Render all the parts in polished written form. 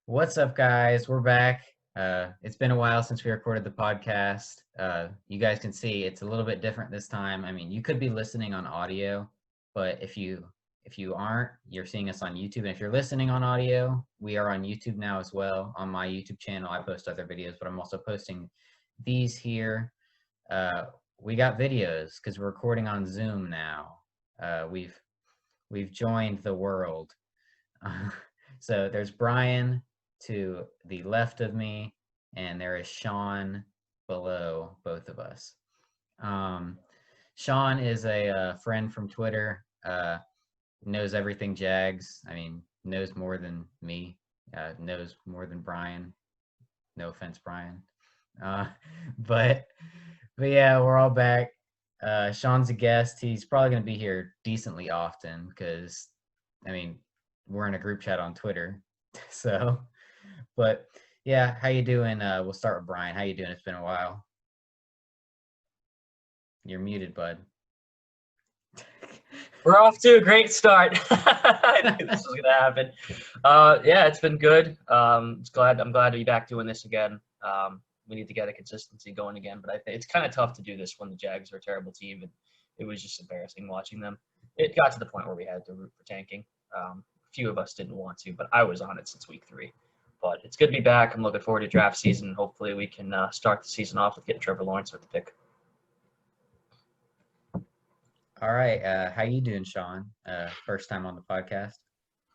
What's up, guys? We're back. It's been a while since we recorded the podcast. You guys can see it's a little bit different this time. I mean, you could be listening on audio, but if you aren't, you're seeing us on YouTube. And if you're listening on audio, we are on YouTube now as well. On my YouTube channel, I post other videos, but I'm also posting these here. We got videos because we're recording on Zoom now. We've joined the world. So there's Brian to the left of me, and there is Shawn below both of us. Shawn is a friend from Twitter, knows everything Jags. I mean, knows more than me, knows more than Brian. No offense, Brian. But yeah, we're all back. Shawn's a guest. He's probably going to be here decently often because, I mean, we're in a group chat on Twitter. So, but yeah, how you doing? We'll start with Brian. How you doing? It's been a while. You're muted, bud. We're off to a great start. I knew this was gonna happen. Yeah, it's been good. I'm glad to be back doing this again. We need to get a consistency going again, but I think it's kind of tough to do this when the Jags are a terrible team, and it was just embarrassing watching them. It got to the point where we had to root for tanking. A few of us didn't want to, but I was on it since week 3. But it's good to be back. I'm looking forward to draft season. Hopefully we can start the season off with getting Trevor Lawrence with the pick. All right. How you doing, Shawn? First time on the podcast.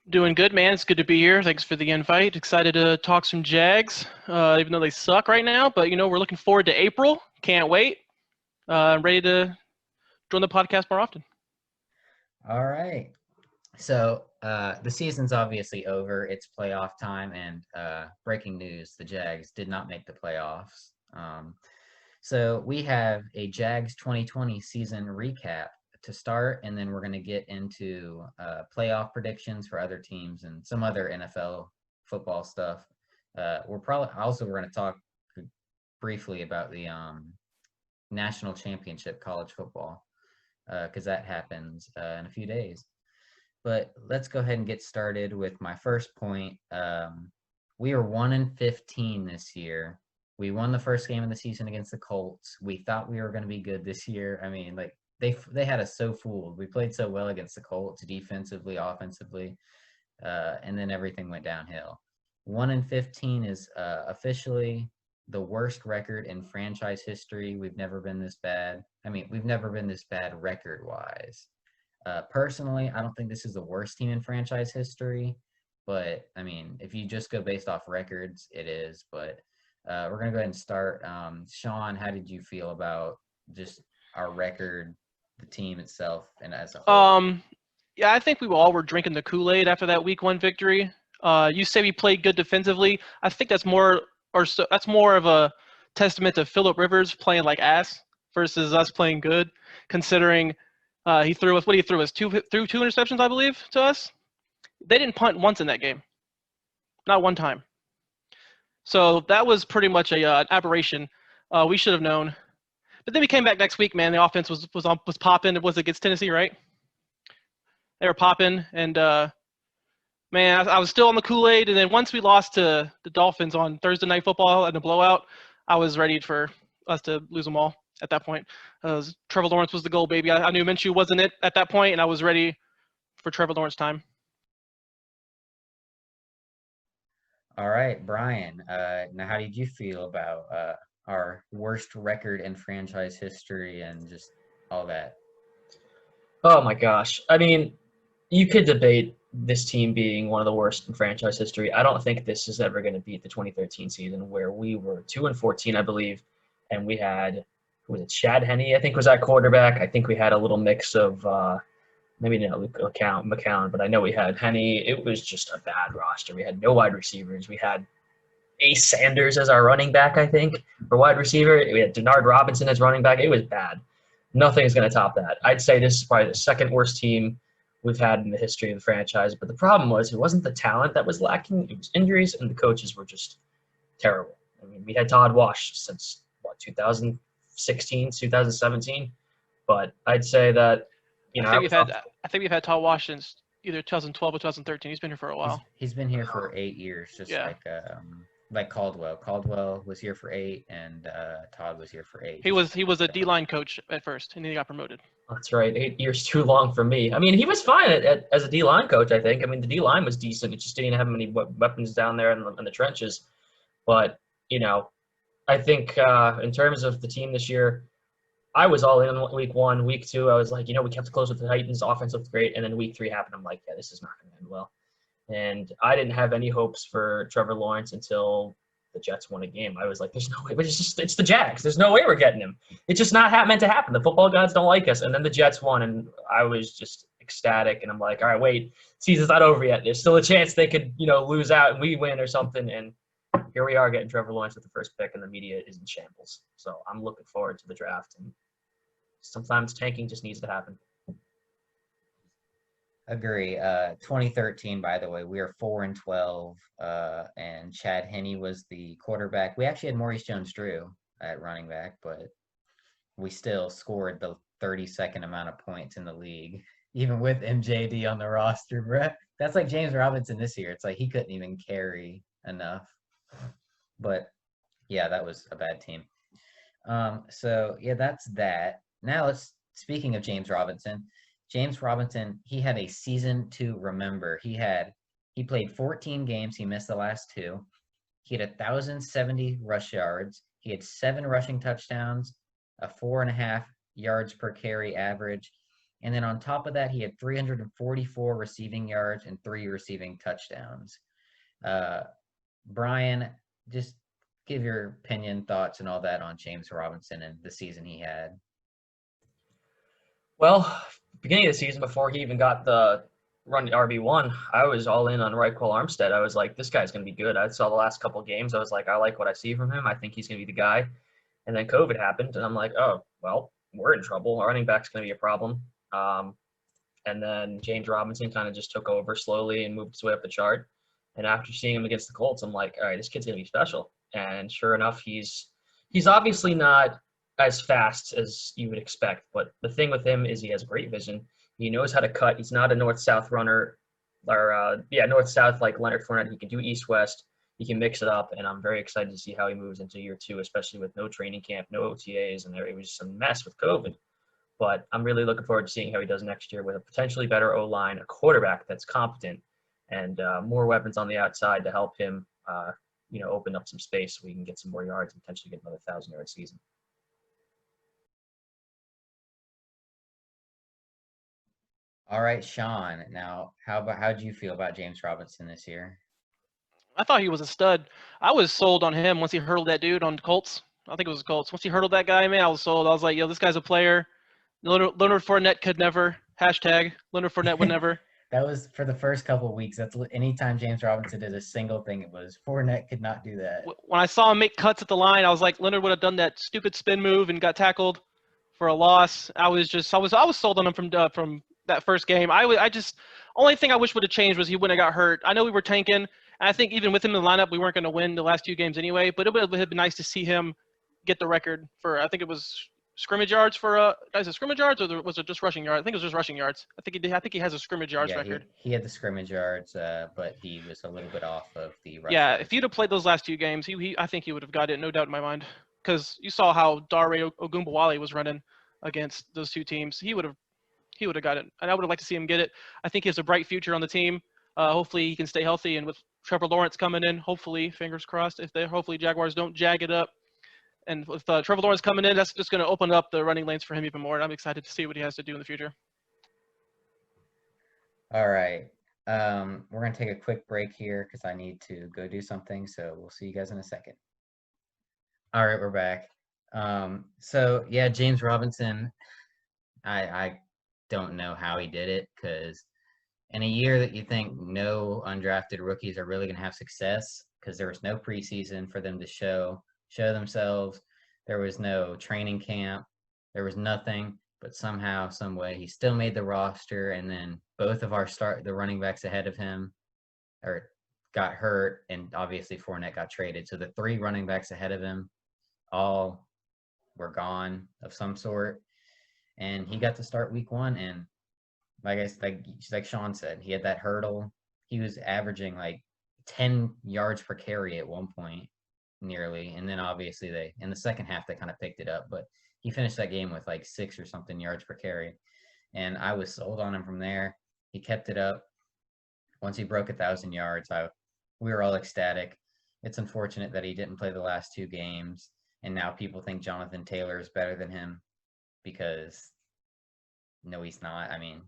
Doing good, man. It's good to be here. Thanks for the invite. Excited to talk some Jags, even though they suck right now. But, we're looking forward to April. Can't wait. I'm ready to join the podcast more often. All right. So the season's obviously over. It's playoff time, and breaking news, the Jags did not make the playoffs. So we have a Jags 2020 season recap to start, and then we're going to get into playoff predictions for other teams and some other NFL football stuff. We're going to talk briefly about the national championship college football because that happens in a few days. But let's go ahead and get started with my first point. We are 1-15 this year. We won the first game of the season against the Colts. We thought we were going to be good this year. I mean, like they had us so fooled. We played so well against the Colts, defensively, offensively, and then everything went downhill. 1-15 is officially the worst record in franchise history. We've never been this bad. I mean, we've never been this bad record-wise. Personally, I don't think this is the worst team in franchise history, but I mean, if you just go based off records, it is. But we're gonna go ahead and start. Shawn, how did you feel about just our record, the team itself, and as a whole? Yeah, I think we all were drinking the Kool-Aid after that Week 1 victory. You say we played good defensively. I think that's more of a testament to Phillip Rivers playing like ass versus us playing good, considering. He threw us two interceptions, I believe, to us. They didn't punt once in that game, not one time. So that was pretty much an aberration. We should have known. But then we came back next week, man. The offense was popping. It was against Tennessee, right? They were popping, and man, I was still on the Kool-Aid. And then once we lost to the Dolphins on Thursday Night Football in a blowout, I was ready for us to lose them all. At that point, Trevor Lawrence was the goal, baby. I knew Minshew wasn't it at that point, and I was ready for Trevor Lawrence time. All right, Brian. Now, how did you feel about our worst record in franchise history and just all that? Oh my gosh. I mean, you could debate this team being one of the worst in franchise history. I don't think this is ever going to beat the 2013 season where we were 2-14, I believe, and we had was it Chad Henne, I think, was at quarterback. I think we had a little mix of maybe not Luke McCown, but I know we had Henne. It was just a bad roster. We had no wide receivers. We had Ace Sanders as our running back, I think, for wide receiver. We had Denard Robinson as running back. It was bad. Nothing's going to top that. I'd say this is probably the second worst team we've had in the history of the franchise. But the problem was it wasn't the talent that was lacking. It was injuries, and the coaches were just terrible. I mean, we had Todd Wash since, 2016, 2017. But I'd say that, I think we've had Todd Wash since either 2012 or 2013. He's been here for a while. He's been here for 8 years, just Yeah. like Caldwell. Caldwell was here for 8, and Todd was here for 8. He was a D-line coach at first, and then he got promoted. That's right. 8 years too long for me. I mean, he was fine as a D-line coach, I think. I mean, the D-line was decent. It just didn't have many weapons down there in the trenches. But, you know, I think in terms of the team this year, I was all in on week 1. Week 2, I was like, you know, we kept it close with the Titans. Offense looked great. And then week 3 happened. I'm like, yeah, this is not going to end well. And I didn't have any hopes for Trevor Lawrence until the Jets won a game. I was like, there's no way. But it's the Jags. There's no way we're getting him. It's just not meant to happen. The football gods don't like us. And then the Jets won, and I was just ecstatic. And I'm like, all right, wait, season's not over yet. There's still a chance they could, you know, lose out and we win or something. And here we are getting Trevor Lawrence with the first pick, and the media is in shambles. So I'm looking forward to the draft. And sometimes tanking just needs to happen. Agree. 2013, by the way, we are 4-12, and Chad Henne was the quarterback. We actually had Maurice Jones-Drew at running back, but we still scored the 32nd amount of points in the league, even with MJD on the roster, bro. That's like James Robinson this year. It's like he couldn't even carry enough. But yeah, that was a bad team. So yeah, that's that. Now speaking of James Robinson, he had a season to remember. He played 14 games. He missed the last 2. He had 1,070 rush yards. He had 7 rushing touchdowns, a 4.5 yards per carry average. And then on top of that, he had 344 receiving yards and 3 receiving touchdowns. Brian, just give your opinion, thoughts, and all that on James Robinson and the season he had. Well, beginning of the season, before he even got the run to RB1, I was all in on Reichel Armstead. I was like, this guy's going to be good. I saw the last couple of games. I was like, I like what I see from him. I think he's going to be the guy. And then COVID happened, and I'm like, oh, well, we're in trouble. Our running back's going to be a problem. And then James Robinson kind of just took over slowly and moved his way up the chart. And after seeing him against the Colts, I'm like, all right, this kid's going to be special. And sure enough, he's obviously not as fast as you would expect. But the thing with him is he has great vision. He knows how to cut. He's not a north-south runner or, north-south like Leonard Fournette. He can do east-west. He can mix it up. And I'm very excited to see how he moves into year 2, especially with no training camp, no OTAs, and it was just a mess with COVID. But I'm really looking forward to seeing how he does next year with a potentially better O-line, a quarterback that's competent, and more weapons on the outside to help him, open up some space so we can get some more yards and potentially get another 1,000-yard season. All right, Shawn. Now, how do you feel about James Robinson this year? I thought he was a stud. I was sold on him once he hurdled that dude on Colts. I think it was Colts. Once he hurdled that guy, man, I was sold. I was like, yo, this guy's a player. Leonard Fournette could never. Hashtag Leonard Fournette would never. That was for the first couple of weeks. That's anytime James Robinson did a single thing, it was Fournette could not do that. When I saw him make cuts at the line, I was like, Leonard would have done that stupid spin move and got tackled for a loss. I was sold on him from that first game. Only thing I wish would have changed was he wouldn't have got hurt. I know we were tanking, and I think even with him in the lineup, we weren't going to win the last 2 games anyway. But it would have been nice to see him get the record for, I think it was scrimmage yards for is it scrimmage yards or was it just rushing yards? I think it was just rushing yards. I think he has a scrimmage yards record. He had the scrimmage yards, but he was a little bit off of the rush Yeah, yards. if he'd have played those last 2 games, I think he would have got it, no doubt in my mind. Because you saw how Dare Ogunbowale was running against those 2 teams. He would have got it, and I would have liked to see him get it. I think he has a bright future on the team. Hopefully he can stay healthy, and with Trevor Lawrence coming in, hopefully, fingers crossed, hopefully Jaguars don't jag it up. And with Trevor Lawrence coming in, that's just going to open up the running lanes for him even more. And I'm excited to see what he has to do in the future. All right. We're going to take a quick break here because I need to go do something. So we'll see you guys in a second. All right, we're back. So, yeah, James Robinson, I don't know how he did it, because in a year that you think no undrafted rookies are really going to have success, because there was no preseason for them to show themselves. There was no training camp. There was nothing, but somehow, some way, he still made the roster. And then both of the running backs ahead of him got hurt, and obviously Fournette got traded. So the 3 running backs ahead of him all were gone of some sort. And he got to start week 1, and like Shawn said, he had that hurdle. He was averaging like 10 yards per carry at one point, nearly, and then obviously they in the second half they kind of picked it up, but he finished that game with like 6 or something yards per carry, and I was sold on him from there. He kept it up. Once he broke 1,000 yards, we were all ecstatic. It's unfortunate that he didn't play the last 2 games, and now people think Jonathan Taylor is better than him because no, he's not. I mean,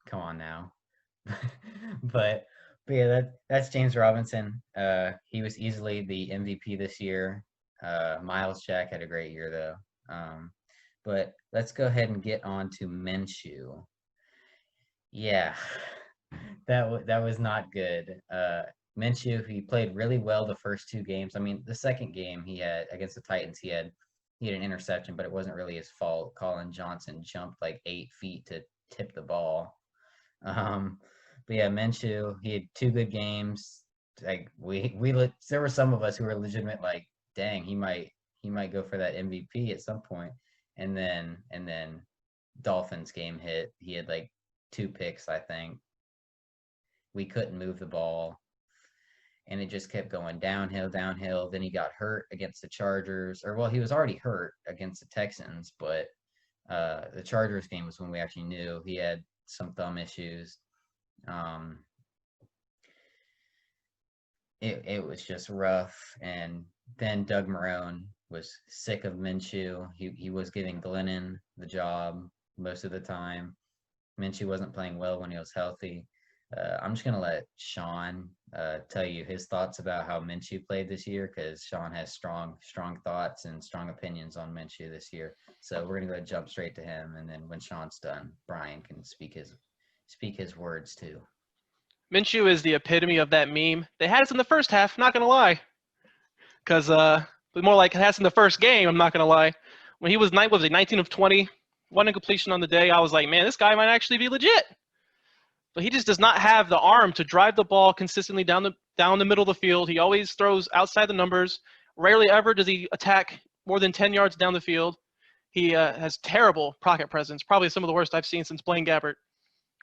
come on now. but yeah, that's James Robinson. He was easily the MVP this year. Miles Jack had a great year though. But let's go ahead and get on to Minshew. Yeah, that was not good. Minshew, he played really well the first 2 games. I mean, the second game he had against the Titans, he had an interception, but it wasn't really his fault. Colin Johnson jumped like 8 feet to tip the ball. But yeah, Minshew, he had 2 good games. Like there were some of us who were legitimate, like, dang, he might go for that MVP at some point. And then Dolphins game hit. He had like 2 picks, I think. We couldn't move the ball, and it just kept going downhill. Then he got hurt against the Chargers, he was already hurt against the Texans, but the Chargers game was when we actually knew he had some thumb issues. It was just rough, and then Doug Marrone was sick of Minshew. He was giving Glennon the job most of the time. Minshew wasn't playing well when he was healthy. I'm just going to let Shawn tell you his thoughts about how Minshew played this year, because Shawn has strong thoughts and strong opinions on Minshew this year. So we're going to go jump straight to him, and then when Shawn's done, Brian can speak his words too. Minshew is the epitome of that meme. They had us in the first half, not going to lie. Because, but more like it has in the first game, I'm not going to lie. When he was 19 of 20, 1 incompletion on the day, I was like, man, this guy might actually be legit. But he just does not have the arm to drive the ball consistently down the middle of the field. He always throws outside the numbers. Rarely ever does he attack more than 10 yards down the field. He has terrible pocket presence, probably some of the worst I've seen since Blaine Gabbert,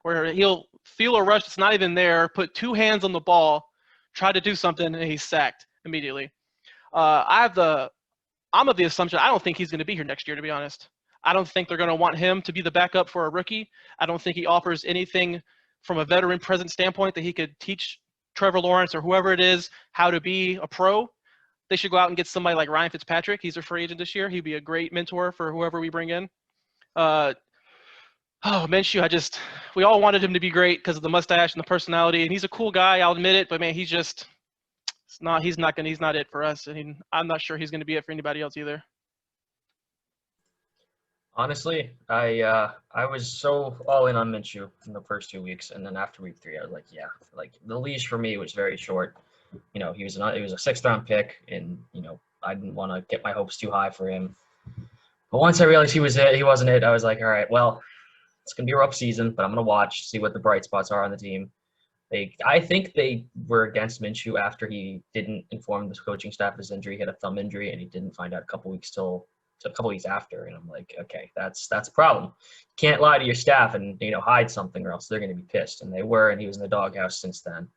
where he'll feel a rush that's not even there, put 2 hands on the ball, try to do something, and he's sacked immediately. I'm of the assumption I don't think he's going to be here next year, to be honest. I don't think they're going to want him to be the backup for a rookie. I don't think he offers anything from a veteran present standpoint that he could teach Trevor Lawrence or whoever it is how to be a pro. They should go out and get somebody like Ryan Fitzpatrick. He's a free agent this year. He'd be a great mentor for whoever we bring in. Minshew, we all wanted him to be great because of the mustache and the personality, and he's a cool guy, I'll admit it, but man, he's not it for us. I mean, I'm not sure he's going to be it for anybody else either. Honestly, I was so all in on Minshew in the first 2 weeks, and then after week 3, I was like, yeah, like the leash for me was very short. You know, it was a 6th-round pick, and you know, I didn't want to get my hopes too high for him. But once I realized he wasn't it, I was like, all right, well, it's gonna be a rough season, but I'm gonna watch, see what the bright spots are on the team. I think they were against Minshew after he didn't inform the coaching staff of his injury. He had a thumb injury, and he didn't find out a couple weeks after. And I'm like, okay, that's a problem. You can't lie to your staff and hide something, or else they're going to be pissed. And they were, and he was in the doghouse since then.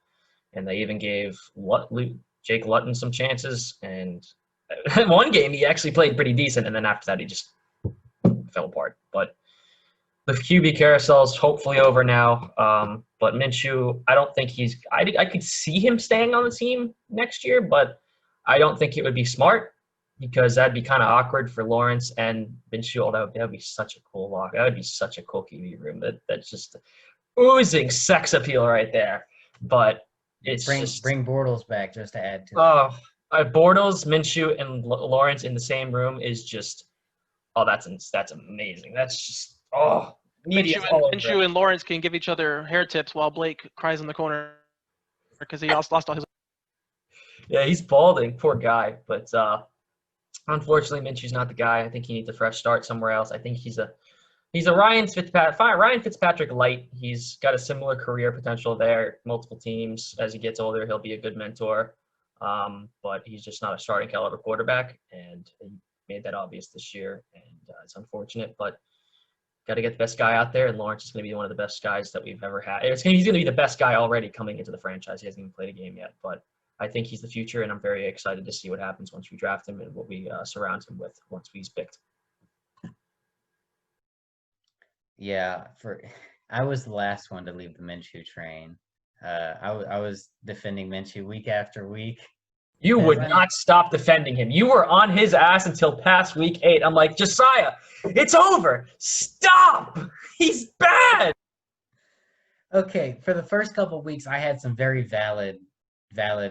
And they even gave Jake Luton some chances. And in one game, he actually played pretty decent, and then after that, he just fell apart. But the QB carousel is hopefully over now. But Minshew, I don't think I could see him staying on the team next year, but I don't think it would be smart, because that'd be kind of awkward for Lawrence and Minshew. That would be such a cool lock. That would be such a cool QB room. That's just oozing sex appeal right there. But it's bring Bortles back just to add to it. Bortles, Minshew, and Lawrence in the same room is just that's amazing. That's just Minshew and Lawrence can give each other hair tips while Blake cries in the corner because he lost all his. Yeah, he's balding, poor guy. But unfortunately, Minshew's not the guy. I think he needs a fresh start somewhere else. I think he's a Ryan Fitzpatrick light. He's got a similar career potential there. Multiple teams. As he gets older, he'll be a good mentor. But he's just not a starting caliber quarterback, and he made that obvious this year. And it's unfortunate, but Got to get the best guy out there, and Lawrence is going to be one of the best guys that we've ever had. He's going to be the best guy already coming into the franchise. He hasn't even played a game yet, but I think he's the future, and I'm very excited to see what happens once we draft him and what we surround him with once he's picked. Yeah, I was the last one to leave the Minshew train. I was defending Minshew week after week. You would not stop defending him. You were on his ass until past week 8. I'm like, Josiah, it's over. Stop. He's bad. Okay, for the first couple of weeks, I had some very valid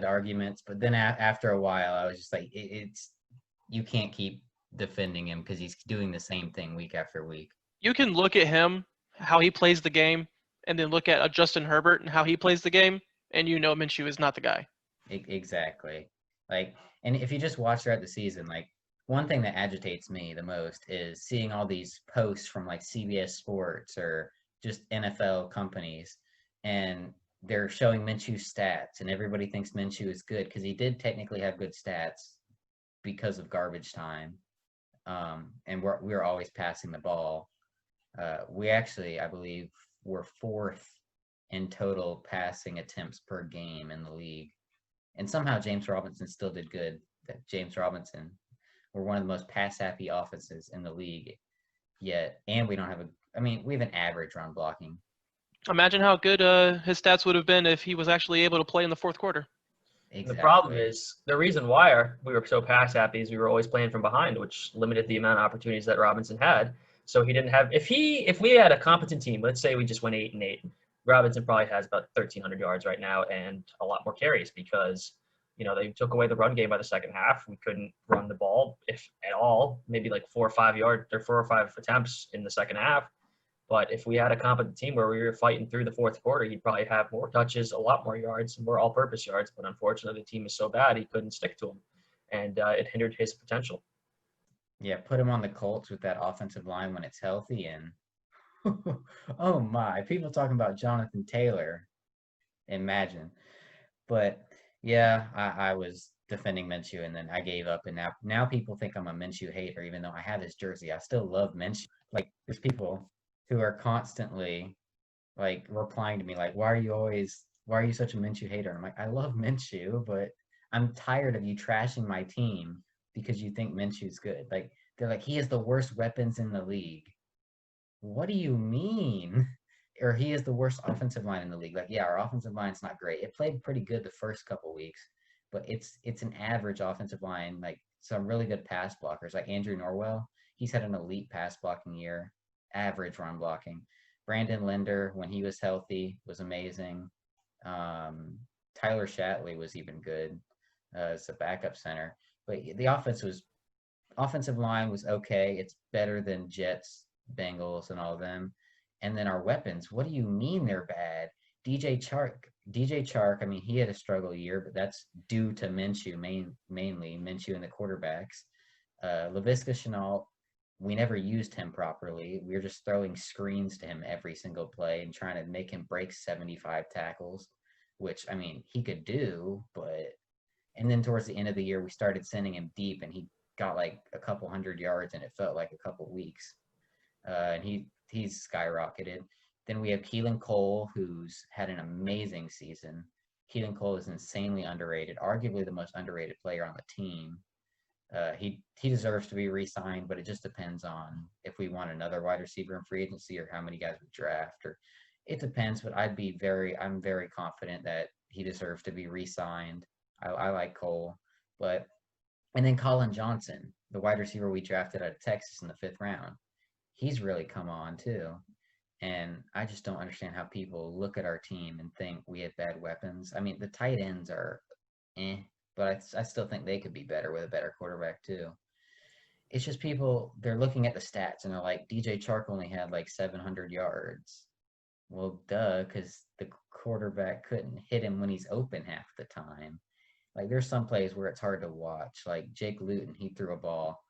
arguments, but then after a while, I was just like, you can't keep defending him because he's doing the same thing week after week. You can look at him, how he plays the game, and then look at Justin Herbert and how he plays the game, and you know Minshew is not the guy. Exactly. Like, and if you just watch throughout the season, like, one thing that agitates me the most is seeing all these posts from like CBS Sports or just NFL companies, and they're showing Minshew's stats, and everybody thinks Minshew is good because he did technically have good stats because of garbage time, and we're always passing the ball. We actually, I believe, were 4th in total passing attempts per game in the league. And somehow James Robinson still did good. That James Robinson, we're one of the most pass-happy offenses in the league yet. And we don't have we have an average run blocking. Imagine how good his stats would have been if he was actually able to play in the fourth quarter. Exactly. The problem is, the reason why we were so pass-happy is we were always playing from behind, which limited the amount of opportunities that Robinson had. So he didn't have – if we had a competent team, let's say we just went 8-8, Robinson probably has about 1,300 yards right now and a lot more carries because, they took away the run game by the second half. We couldn't run the ball, if at all, maybe like 4 or 5 attempts in the second half. But if we had a competent team where we were fighting through the fourth quarter, he'd probably have more touches, a lot more yards, and more all-purpose yards. But unfortunately, the team is so bad, he couldn't stick to them, and it hindered his potential. Yeah, put him on the Colts with that offensive line when it's healthy, and oh my, people talking about Jonathan Taylor. Imagine. But yeah, I was defending Minshew, and then I gave up, and now people think I'm a Minshew hater, even though I have his jersey. I still love Minshew. Like, there's people who are constantly like replying to me like, why are you such a Minshew hater? And I'm like, I love Minshew, but I'm tired of you trashing my team because you think Minshew's good. Like, they're like, he has the worst weapons in the league. What do you mean? Or he is the worst offensive line in the league. Like, yeah, our offensive line's not great. It played pretty good the first couple weeks, but it's an average offensive line. Like, some really good pass blockers, like Andrew Norwell. He's had an elite pass blocking year, average run blocking. Brandon Linder, when he was healthy, was amazing. Tyler Shatley was even good as a backup center. But the offensive line was okay. It's better than Jets, Bengals, and all of them. And then our weapons, what do you mean they're bad? DJ Chark, I mean, he had a struggle year, but that's due to Minshew, mainly Minshew and the quarterbacks. Leviska Chanal, we never used him properly. We were just throwing screens to him every single play and trying to make him break 75 tackles, which, I mean, he could do, but... And then towards the end of the year, we started sending him deep, and he got like a couple hundred yards, and it felt like a couple weeks. And he's skyrocketed. Then we have Keelan Cole, who's had an amazing season. Keelan Cole is insanely underrated, arguably the most underrated player on the team. He deserves to be re-signed, but it just depends on if we want another wide receiver in free agency or how many guys we draft. Or it depends, but I'm very confident that he deserves to be re-signed. I like Cole, and then Colin Johnson, the wide receiver we drafted out of Texas in the 5th round. He's really come on too. And I just don't understand how people look at our team and think we have bad weapons. I mean, the tight ends are but I still think they could be better with a better quarterback too. It's just people, they're looking at the stats and they're like, DJ Chark only had like 700 yards. Well, duh, because the quarterback couldn't hit him when he's open half the time. Like, there's some plays where it's hard to watch. Like Jake Luton, he threw a ball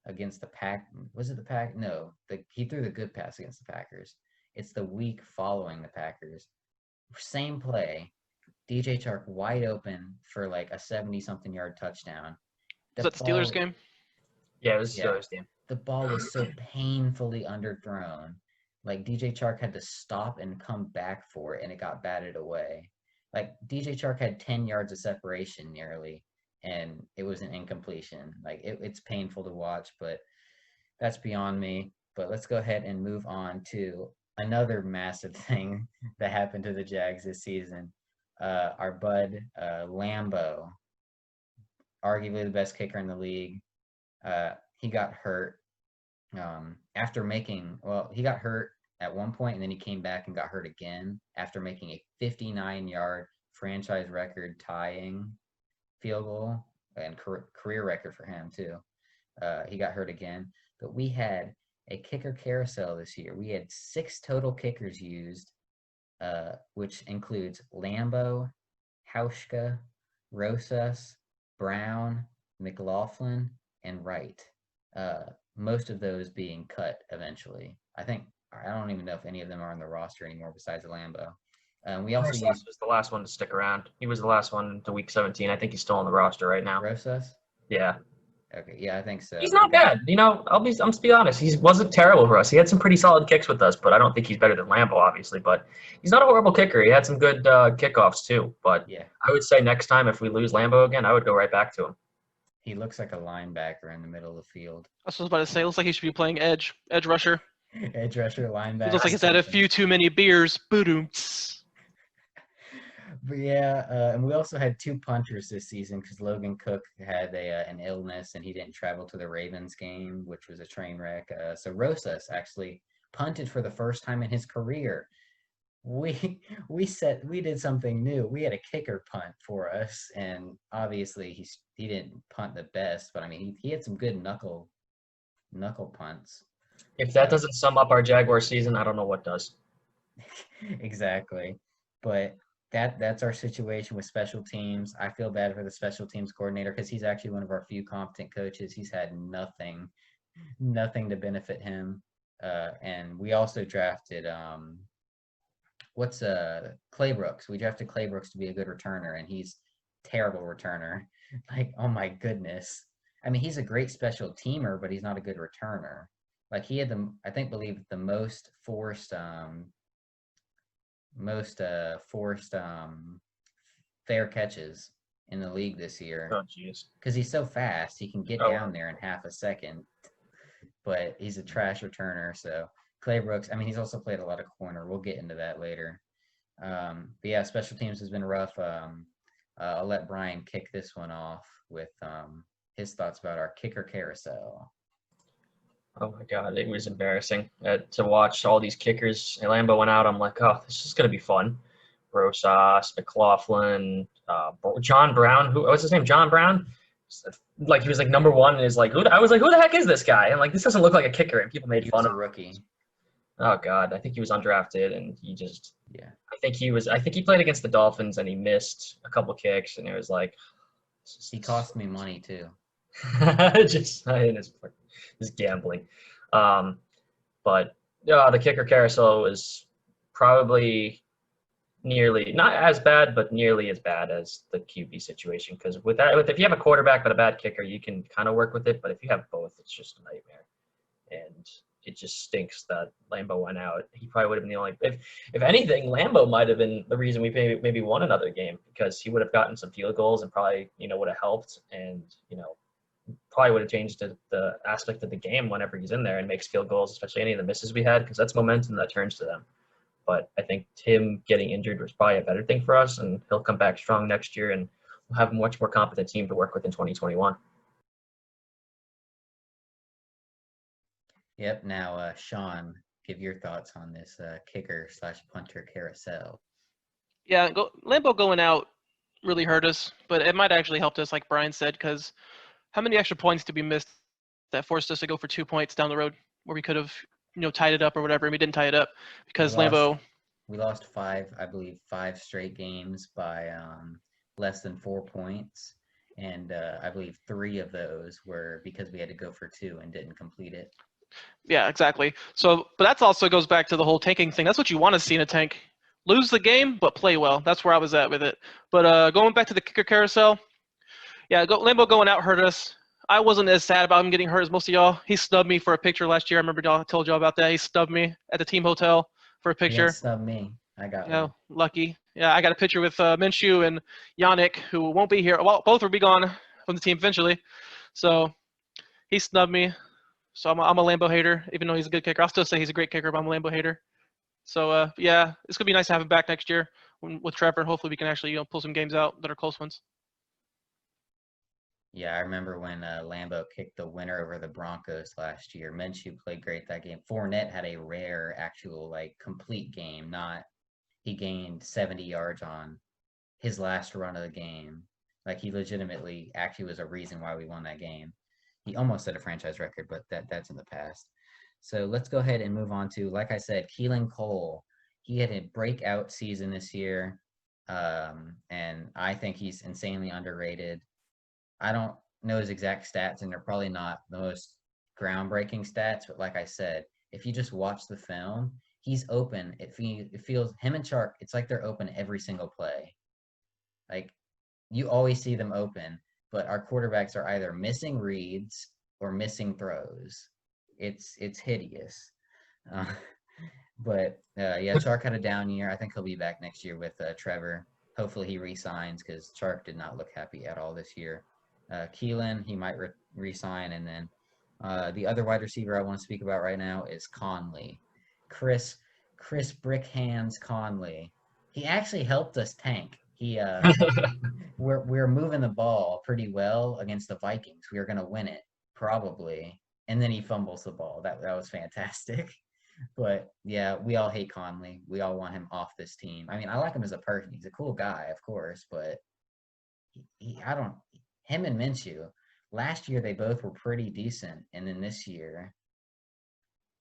against the Pack. Was it the Pack? No, he threw the good pass against the Packers. It's the week following the Packers. Same play. DJ Chark wide open for like a 70-something yard touchdown. Was that the Steelers game? Yeah, it was the Steelers game. The ball was so painfully underthrown. like DJ Chark had to stop and come back for it, and it got batted away. Like DJ Chark had 10 yards of separation nearly, and it was an incompletion. Like it's painful to watch, but that's beyond me. But let's go ahead and move on to another massive thing that happened to the Jags this season. Our bud Lambo, arguably the best kicker in the league. He got hurt after making, well, he got hurt at one point, and then he came back and got hurt again after making a 59-yard franchise record tying field goal and career record for him too. He got hurt again, but we had a kicker carousel this year. We had 6 total kickers used, which includes Lambo, Hauschka, Rosas, Brown, McLaughlin, and Wright. Most of those being cut eventually. I don't even know if any of them are on the roster anymore besides Lambo. We also Rosas was the last one to stick around. He was the last one to week 17. I think he's still on the roster right now. Rosas? Yeah. Okay, yeah, I think so. He's not bad. You know, I'm just be honest. He wasn't terrible for us. He had some pretty solid kicks with us, but I don't think he's better than Lambo, obviously. But he's not a horrible kicker. He had some good kickoffs too. But yeah, I would say next time if we lose Lambo again, I would go right back to him. He looks like a linebacker in the middle of the field. That's what I was about to say. It looks like he should be playing edge rusher. Edge rusher, linebacker. It looks like he's had a few too many beers. Boom. But yeah, and we also had 2 punters this season because Logan Cook had an illness and he didn't travel to the Ravens game, which was a train wreck. So Rosas actually punted for the first time in his career. We did something new. We had a kicker punt for us, and obviously he didn't punt the best, but I mean he had some good knuckle punts. If that doesn't sum up our Jaguar season, I don't know what does. Exactly, but that's our situation with special teams. I feel bad for the special teams coordinator because he's actually one of our few competent coaches. He's had nothing to benefit him, and we also drafted Clay Brooks. We drafted Clay Brooks to be a good returner, and he's terrible returner. Like, oh my goodness. I mean, he's a great special teamer, but he's not a good returner. Like he had the most forced fair catches in the league this year. Oh jeez. Because he's so fast, he can get down there in half a second. But he's a trash returner, so Clay Brooks, I mean, he's also played a lot of corner. We'll get into that later. But yeah, special teams has been rough. I'll let Brian kick this one off with his thoughts about our kicker carousel. Oh my God, it was embarrassing to watch all these kickers. And Lambo went out. I'm like, oh, this is gonna be fun. Rosas, McLaughlin, John Brown. What's his name? John Brown. Like he was like number 1 and is like, I was like, who the heck is this guy? And like, this doesn't look like a kicker. And people made fun of him. Rookie. Oh God, I think he was undrafted, and he just. Yeah. I think he played against the Dolphins, and he missed a couple kicks, and it was like. He cost me money too. Just gambling. But the kicker carousel was probably nearly not as bad, but nearly as bad as the QB situation. Because if you have a quarterback but a bad kicker, you can kind of work with it. But if you have both, it's just a nightmare. And it just stinks that Lambo went out. He probably would have been the only. If anything, Lambo might have been the reason we maybe won another game, because he would have gotten some field goals and probably would have helped, and probably would have changed the aspect of the game whenever he's in there and makes field goals, especially any of the misses we had, because that's momentum that turns to them. But I think him getting injured was probably a better thing for us, and he'll come back strong next year, and we'll have a much more competent team to work with in 2021. Yep. Now, Shawn, give your thoughts on this kicker/punter carousel. Yeah, Lambo going out really hurt us, but it might actually helped us, like Brian said, because how many extra points did we miss that forced us to go for 2 points down the road where we could have, tied it up or whatever, and we didn't tie it up because Lambo. We lost 5 straight games by less than 4 points, and I believe 3 of those were because we had to go for 2 and didn't complete it. Yeah, exactly. So, but that also goes back to the whole tanking thing. That's what you want to see in a tank. Lose the game, but play well. That's where I was at with it. But going back to the kicker carousel, yeah, Lambo going out hurt us. I wasn't as sad about him getting hurt as most of y'all. He snubbed me for a picture last year. I remember I told y'all about that. He snubbed me at the team hotel for a He didn't picture. snub me. I got You one. know, lucky. Yeah, I got a picture with Minshew and Yannick, who won't be here. Well, both will be gone from the team eventually. So he snubbed me. So I'm a Lambo hater, even though he's a good kicker. I'll still say he's a great kicker, but I'm a Lambo hater. So yeah, it's gonna be nice to have him back next year with Trevor, and hopefully we can actually pull some games out that are close ones. Yeah, I remember when Lambeau kicked the winner over the Broncos last year. Minshew played great that game. Fournette had a rare, actual, complete game. He gained 70 yards on his last run of the game. He legitimately actually was a reason why we won that game. He almost set a franchise record, but that's in the past. So let's go ahead and move on to, like I said, Keelan Cole. He had a breakout season this year, and I think he's insanely underrated. I don't know his exact stats, and they're probably not the most groundbreaking stats, but like I said, if you just watch the film, he's open. It feels him and Chark, it's like they're open every single play. You always see them open, but our quarterbacks are either missing reads or missing throws. It's hideous. But yeah, Chark had a down year. I think he'll be back next year with Trevor. Hopefully he re-signs because Chark did not look happy at all this year. Keelan, he might re-sign. And then the other wide receiver I want to speak about right now is Conley. Chris Brickhands Conley. He actually helped us tank. We're moving the ball pretty well against the Vikings. We were going to win it, probably. And then he fumbles the ball. That was fantastic. But yeah, we all hate Conley. We all want him off this team. I mean, I like him as a person. He's a cool guy, of course, but him and Minshew, last year they both were pretty decent, and then this year,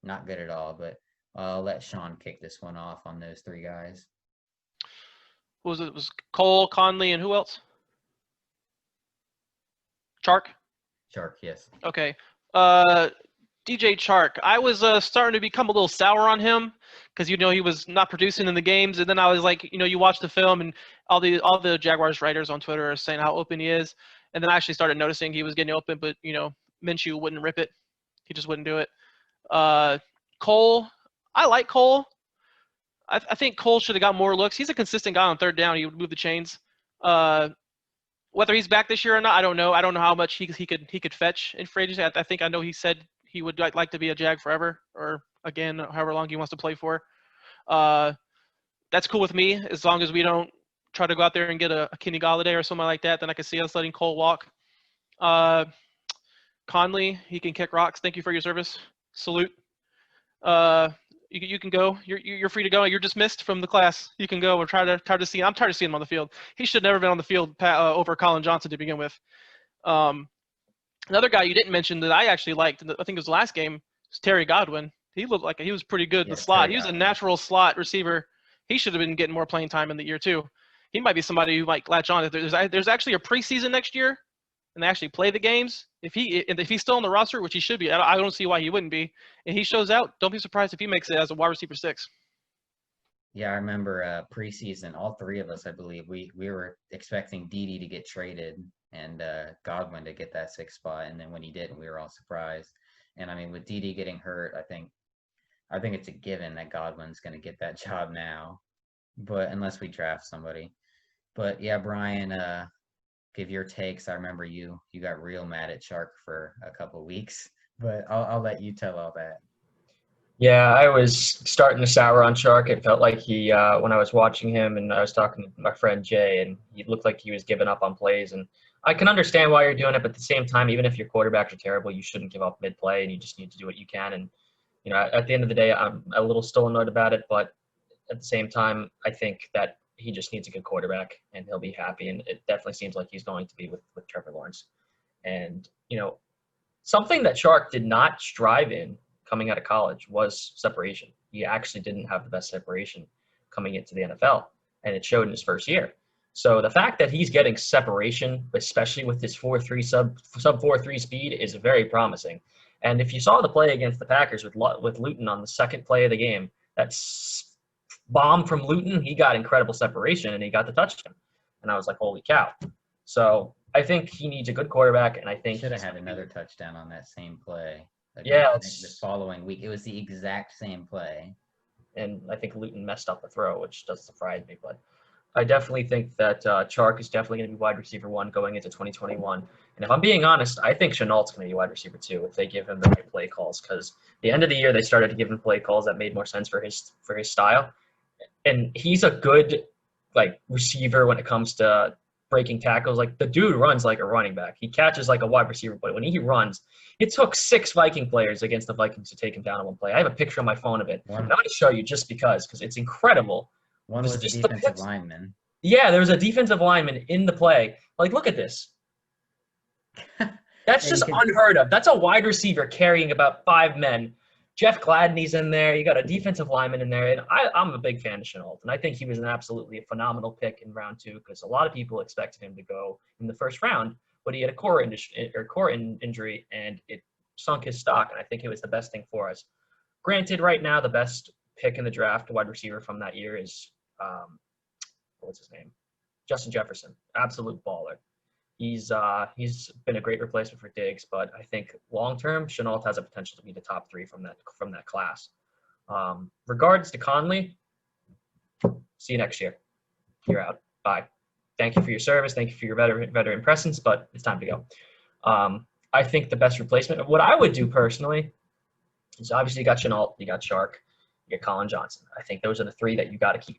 not good at all. But I'll let Shawn kick this one off on those three guys. What was it? It was Cole, Conley, and who else? Chark? Chark, yes. Okay. DJ Chark. I was starting to become a little sour on him because he was not producing in the games, and then I was like, you watch the film and all the Jaguars writers on Twitter are saying how open he is, and then I actually started noticing he was getting open, but Minshew wouldn't rip it. He just wouldn't do it. Cole. I like Cole. I think Cole should have got more looks. He's a consistent guy on third down. He would move the chains. Whether he's back this year or not, I don't know. I don't know how much he could fetch in free agency. I know he said he would like to be a Jag forever, or again, however long he wants to play for. That's cool with me as long as we don't try to go out there and get a Kenny Golladay or something like that. Then I can see us letting Cole walk. Conley, he can kick rocks. Thank you for your service. Salute. You can go. You're free to go. You're dismissed from the class. You can go. We're trying to see. I'm tired of seeing him on the field. He should never been on the field over Colin Johnson to begin with. Another guy you didn't mention that I actually liked, I think it was the last game, was Terry Godwin. He looked like he was pretty good in the slot. He was a natural slot receiver. He should have been getting more playing time in the year too. He might be somebody who might latch on. If there's actually a preseason next year, and they actually play the games, if he's still on the roster, which he should be, I don't see why he wouldn't be, and he shows out, don't be surprised if he makes it as a wide receiver 6. Yeah, I remember preseason, all three of us, I believe, we were expecting Dede to get traded and Godwin to get that 6th spot, and then when he didn't, we were all surprised. And I mean, with Dede getting hurt, I think it's a given that Godwin's going to get that job now, but unless we draft somebody. But yeah, Brian, give your takes. I remember you got real mad at Chark for a couple of weeks, but I'll let you tell all that. Yeah, I was starting to sour on Chark. It felt like he, when I was watching him and I was talking to my friend Jay, and he looked like he was giving up on plays. And I can understand why you're doing it, but at the same time, even if your quarterbacks are terrible, you shouldn't give up mid-play, and you just need to do what you can. And, at the end of the day, I'm a little still annoyed about it, but at the same time, I think that he just needs a good quarterback, and he'll be happy. And it definitely seems like he's going to be with Trevor Lawrence. And, something that Chark did not strive in coming out of college was separation. He actually didn't have the best separation coming into the NFL, and it showed in his first year. So the fact that he's getting separation, especially with his 4.3 sub 4.3 speed, is very promising. And if you saw the play against the Packers with Luton on the second play of the game, that's bomb from Luton, he got incredible separation and he got the touchdown. And I was like, holy cow. So I think he needs a good quarterback, and I think Should have had another touchdown on that same play. Yeah, The following week, it was the exact same play. And I think Luton messed up the throw, which does surprise me. But I definitely think that Chark is definitely going to be wide receiver 1 going into 2021. And if I'm being honest, I think Chenault's going to be wide receiver 2 if they give him the right play calls. Because the end of the year, they started to give him play calls that made more sense for his style. And he's a good receiver when it comes to breaking tackles. Like, the dude runs like a running back. He catches like a wide receiver, but when he runs, it took 6 Viking players against the Vikings to take him down in one play. I have a picture on my phone of it. I'm going to show you just because it's incredible. One was a defensive lineman. Yeah, there was a defensive lineman in the play. Like, look at this. That's just unheard of. That's a wide receiver carrying about 5 men. Jeff Gladney's in there. You got a defensive lineman in there. And I'm a big fan of Chenault. And I think he was an absolutely phenomenal pick in round 2 because a lot of people expected him to go in the first round. But he had a core injury, and it sunk his stock, and I think it was the best thing for us. Granted, right now, the best pick in the draft, wide receiver from that year, is what's his name? Justin Jefferson, absolute baller. He's been a great replacement for Diggs, but I think long-term, Chenault has a potential to be the top 3 from that class. Regards to Conley, see you next year. You're out. Bye. Thank you for your service. Thank you for your veteran presence, but it's time to go. I think the best replacement, what I would do personally, is obviously you got Chenault, you got Shark, you got Colin Johnson. I think those are the 3 that you got to keep.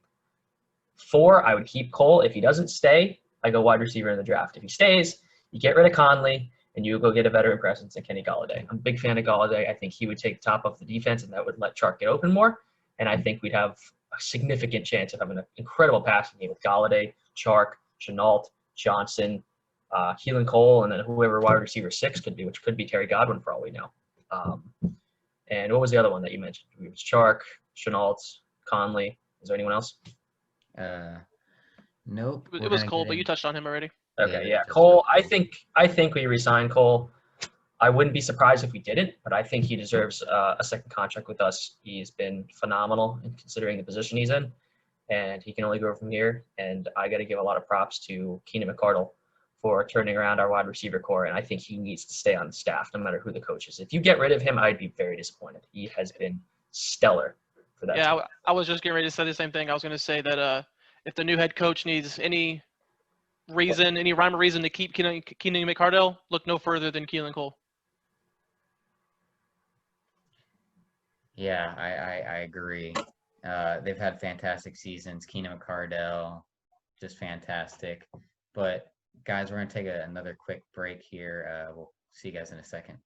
4, I would keep Cole. If he doesn't stay, I go wide receiver in the draft. If he stays, you get rid of Conley, and you go get a veteran presence in Kenny Golladay. I'm a big fan of Golladay. I think he would take the top of the defense, and that would let Chark get open more. And I think we'd have a significant chance of having an incredible passing game with Golladay, Chark, Chenault, Johnson, Keelan Cole, and then whoever wide receiver 6 could be, which could be Terry Godwin for all we know. And what was the other one that you mentioned? It was Chark, Chenault, Conley. Is there anyone else? Nope. It was Cole, but you touched on him already. Okay, yeah. Cole, I think we re-sign Cole. I wouldn't be surprised if we didn't, but I think he deserves a second contract with us. He's been phenomenal in considering the position he's in, and he can only grow from here. And I got to give a lot of props to Keenan McCardle for turning around our wide receiver core, and I think he needs to stay on the staff no matter who the coach is. If you get rid of him, I'd be very disappointed. He has been stellar for that team. I was just getting ready to say the same thing. I was going to say that if the new head coach needs any rhyme or reason to keep Keenan McCardle, look no further than Keelan Cole. Yeah, I agree. They've had fantastic seasons. Keenan McCardle, just fantastic. But guys, we're going to take another quick break here. We'll see you guys in a second.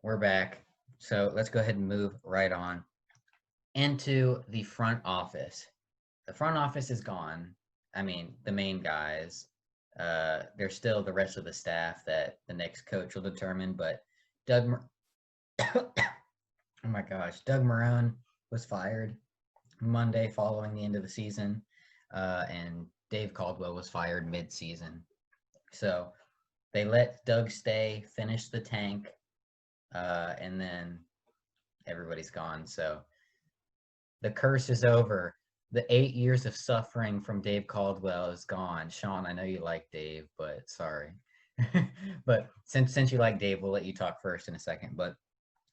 We're back. So let's go ahead and move right on into the front office. The front office is gone. I mean, the main guys. There's still the rest of the staff that the next coach will determine. But Doug Marrone was fired Monday following the end of the season. And Dave Caldwell was fired mid-season. So they let Doug stay, finish the tank, and then everybody's gone. So the curse is over. The 8 years of suffering from Dave Caldwell is gone. Shawn, I know you like Dave, but sorry. But since you like Dave, we'll let you talk first in a second. But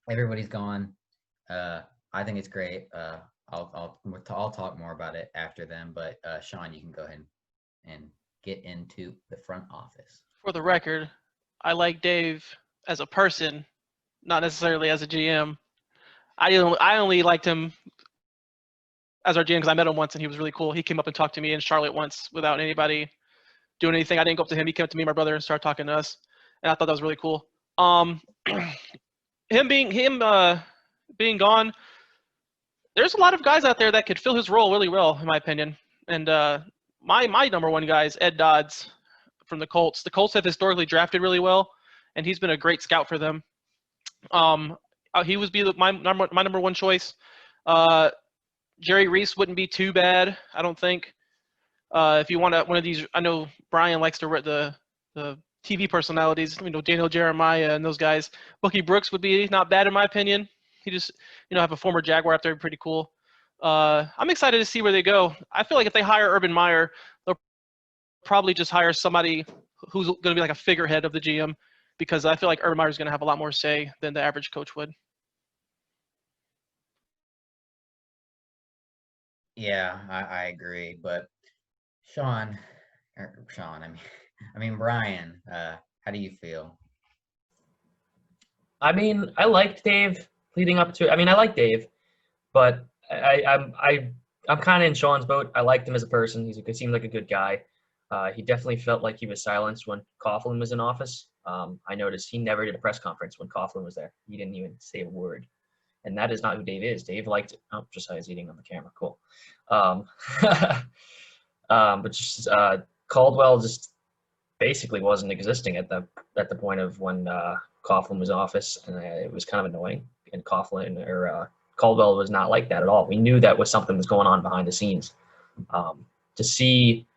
everybody's gone. I think it's great. I'll talk more about it after them. But Shawn, you can go ahead and get into the front office. For the record, I like Dave as a person, not necessarily as a GM. I only liked him as our GM because I met him once and he was really cool. He came up and talked to me in Charlotte once without anybody doing anything. I didn't go up to him. He came up to me and my brother and started talking to us, and I thought that was really cool. Him being gone, there's a lot of guys out there that could fill his role really well, in my opinion. And my number one guy is Ed Dodds from the Colts. The Colts have historically drafted really well, and he's been a great scout for them. He would be my number one choice. Jerry Reese wouldn't be too bad, I don't think. If you want one of these, I know Brian likes to read the TV personalities, Daniel Jeremiah and those guys. Bucky Brooks would be not bad in my opinion. He just, have a former Jaguar up there, pretty cool. I'm excited to see where they go. I feel like if they hire Urban Meyer, they'll probably just hire somebody who's going to be like a figurehead of the GM, because I feel like Urban Meyer is going to have a lot more say than the average coach would. Yeah, I agree. But Sean, I mean Brian, how do you feel? I mean, I liked Dave leading up to. I mean, I like Dave, but I'm kind of in Sean's boat. I liked him as a person. He seemed like a good guy. He definitely felt like he was silenced when Coughlin was in office. I noticed he never did a press conference when Coughlin was there. He didn't even say a word. And that is not who Dave is. Dave liked, oh, Josiah's eating on the camera. Cool. But just Caldwell just basically wasn't existing at the point of when Coughlin was in office, and it was kind of annoying. And Caldwell was not like that at all. We knew that something was going on behind the scenes. To see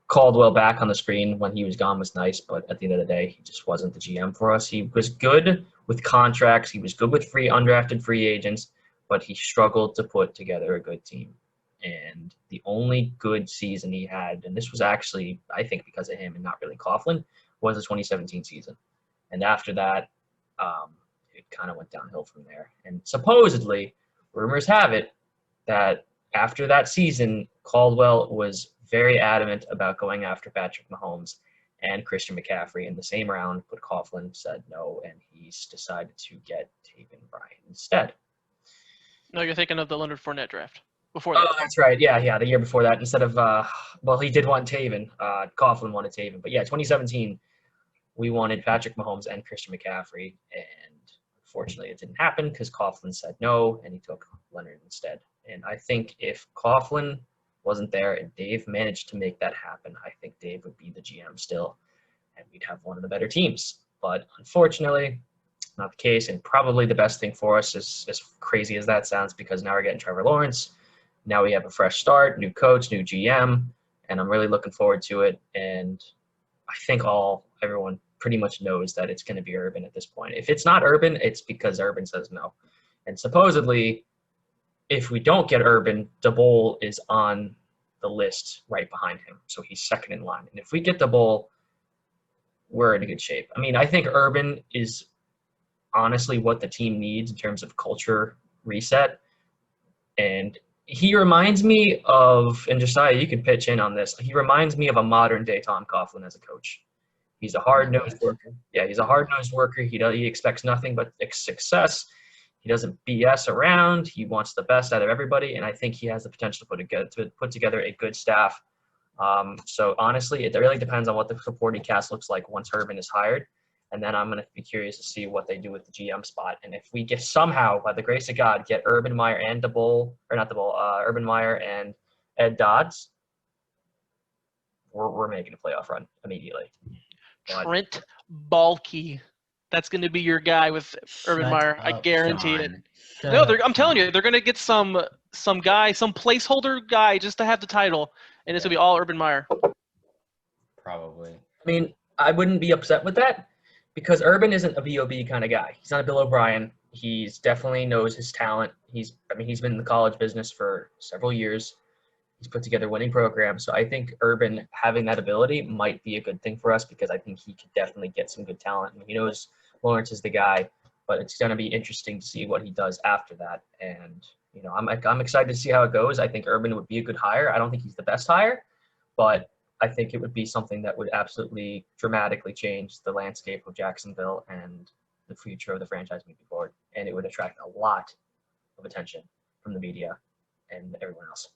Caldwell back on the screen when he was gone was nice, but at the end of the day, he just wasn't the GM for us. He was good with contracts. He was good with undrafted free agents, but he struggled to put together a good team. And the only good season he had, and this was actually, I think, because of him and not really Coughlin, was the 2017 season. And after that, it kind of went downhill from there. And supposedly, rumors have it that after that season, Caldwell was very adamant about going after Patrick Mahomes and Christian McCaffrey in the same round, but Coughlin said no, and he's decided to get Taven Bryan instead. No, you're thinking of the Leonard Fournette draft. Before that. Oh, that's right. Yeah, the year before that. Instead of, he did want Taven. Coughlin wanted Taven. But yeah, 2017, we wanted Patrick Mahomes and Christian McCaffrey, and unfortunately it didn't happen because Coughlin said no, and he took Leonard instead. And I think if Coughlin wasn't there and Dave managed to make that happen, I think Dave would be the GM still, and we'd have one of the better teams. But unfortunately, not the case, and probably the best thing for us is, as crazy as that sounds, because now we're getting Trevor Lawrence. Now we have a fresh start, new coach, new GM, and I'm really looking forward to it. And I think everyone pretty much knows that it's going to be Urban at this point. If it's not Urban, it's because Urban says no. And supposedly, if we don't get Urban, DeBoll is on the list right behind him. So he's second in line. And if we get DeBoll, we're in a good shape. I mean, I think Urban is honestly what the team needs in terms of culture reset. And he reminds me of, and Josiah, you can pitch in on this, he reminds me of a modern-day Tom Coughlin as a coach. He's a hard-nosed worker. Yeah, he's a hard-nosed worker. He expects nothing but success. He doesn't BS around. He wants the best out of everybody, and I think he has the potential to put together a good staff. So honestly, it really depends on what the supporting cast looks like once Urban is hired, and then I'm going to be curious to see what they do with the GM spot. And if we get somehow, by the grace of God, get Urban Meyer and Urban Meyer and Ed Dodds, we're making a playoff run immediately. Trent Baalke. That's going to be your guy with Urban Meyer. I guarantee it. No, I'm telling you, they're going to get some guy, some placeholder guy just to have the title, and it's going to be all Urban Meyer. I Probably. mean, I wouldn't be upset with that because Urban isn't a B.O.B. kind of guy. He's not a Bill O'Brien. He's definitely knows his talent. He's been in the college business for several years. He's put together winning programs. So I think Urban having that ability might be a good thing for us because I think he could definitely get some good talent. I mean, he knows Lawrence is the guy, but it's going to be interesting to see what he does after that. And, I'm excited to see how it goes. I think Urban would be a good hire. I don't think he's the best hire, but I think it would be something that would absolutely dramatically change the landscape of Jacksonville and the future of the franchise moving forward. And it would attract a lot of attention from the media and everyone else.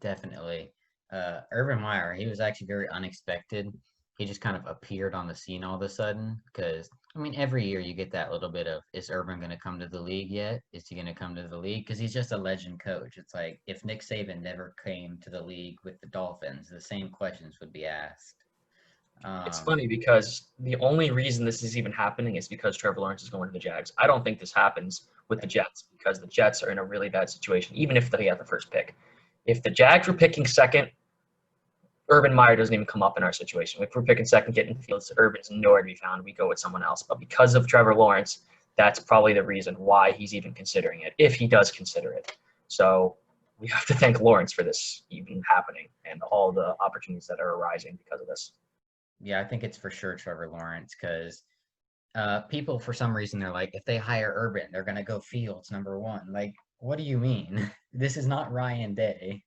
Definitely. Urban Meyer, he was actually very unexpected. He just kind of appeared on the scene all of a sudden because, every year you get that little bit of, is Urban going to come to the league yet? Is he going to come to the league? Because he's just a legend coach. It's like if Nick Saban never came to the league with the Dolphins, the same questions would be asked. It's funny because the only reason this is even happening is because Trevor Lawrence is going to the Jags. I don't think this happens with the Jets because the Jets are in a really bad situation, even if they have the first pick. If the Jags were picking second, Urban Meyer doesn't even come up in our situation. If we're picking second, getting Fields, Urban's nowhere to be found. We go with someone else. But because of Trevor Lawrence, that's probably the reason why he's even considering it, if he does consider it. So we have to thank Lawrence for this even happening and all the opportunities that are arising because of this. Yeah, I think it's for sure Trevor Lawrence because people, for some reason, they're like, if they hire Urban, they're going to go Fields #1. Like, what do you mean? This is not Ryan Day.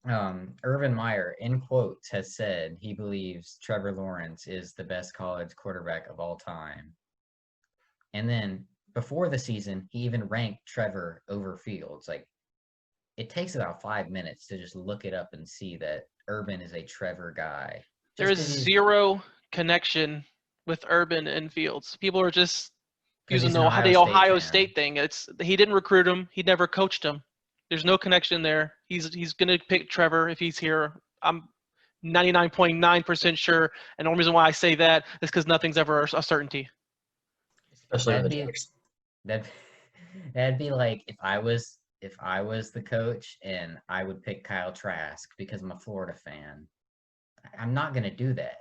Urban Meyer, in quotes, has said he believes Trevor Lawrence is the best college quarterback of all time. And then before the season, he even ranked Trevor over Fields. Like, it takes about 5 minutes to just look it up and see that Urban is a Trevor guy. There is zero connection with Urban and Fields. People are just using the Ohio State thing. He didn't recruit him. He never coached him. There's no connection there. He's gonna pick Trevor if he's here. I'm 99.9% sure, and the only reason why I say that is because nothing's ever a certainty. Especially that'd be like if I was the coach and I would pick Kyle Trask because I'm a Florida fan. I'm not gonna do that.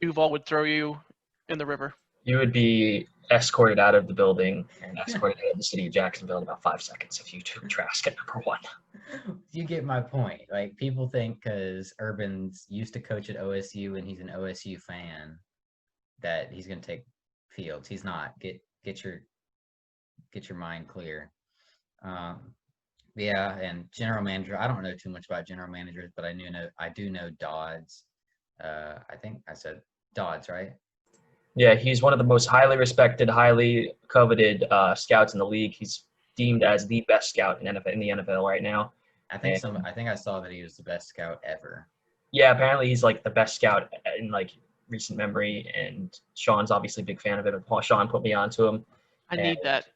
Duval would throw you in the river. You would be escorted out of the building and escorted out of the city of Jacksonville in about 5 seconds if you took Trask at #1. You get my point. Like, people think because Urban's used to coach at OSU and he's an OSU fan that he's going to take Fields. He's not. Get your mind clear. Yeah, and general manager. I don't know too much about general managers, but I do know Dodds. I think I said Dodds, right? Yeah, he's one of the most highly respected, highly coveted scouts in the league. He's deemed as the best scout in the NFL right now. I think I saw that he was the best scout ever. Yeah, apparently he's like the best scout in like recent memory, and Shawn's obviously a big fan of it. Shawn put me onto him. I need that.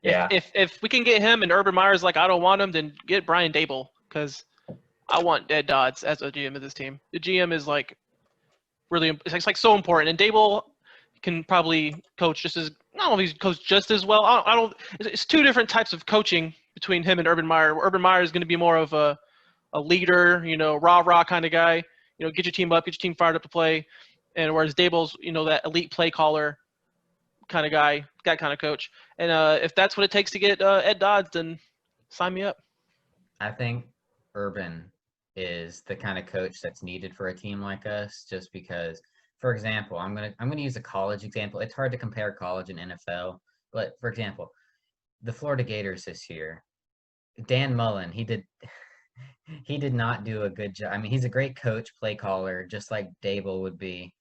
Yeah. If we can get him and Urban Meyer's like I don't want him, then get Brian Dable because I want Ed Dodds as a GM of this team. The GM is like really, it's like so important, and Dable can probably coach just as. I don't know if he's coached just as well. I don't. It's two different types of coaching between him and Urban Meyer. Urban Meyer is going to be more of a leader, rah kind of guy. Get your team up, get your team fired up to play, and whereas Dable's, that elite play caller kind of guy, that kind of coach. And if that's what it takes to get Ed Dodds, then sign me up. I think Urban is the kind of coach that's needed for a team like us, just because, for example, I'm gonna use a college example. It's hard to compare college and NFL, but for example, the Florida Gators this year, Dan Mullen, he did not do a good job. I mean, he's a great coach, play caller, just like Dable would be,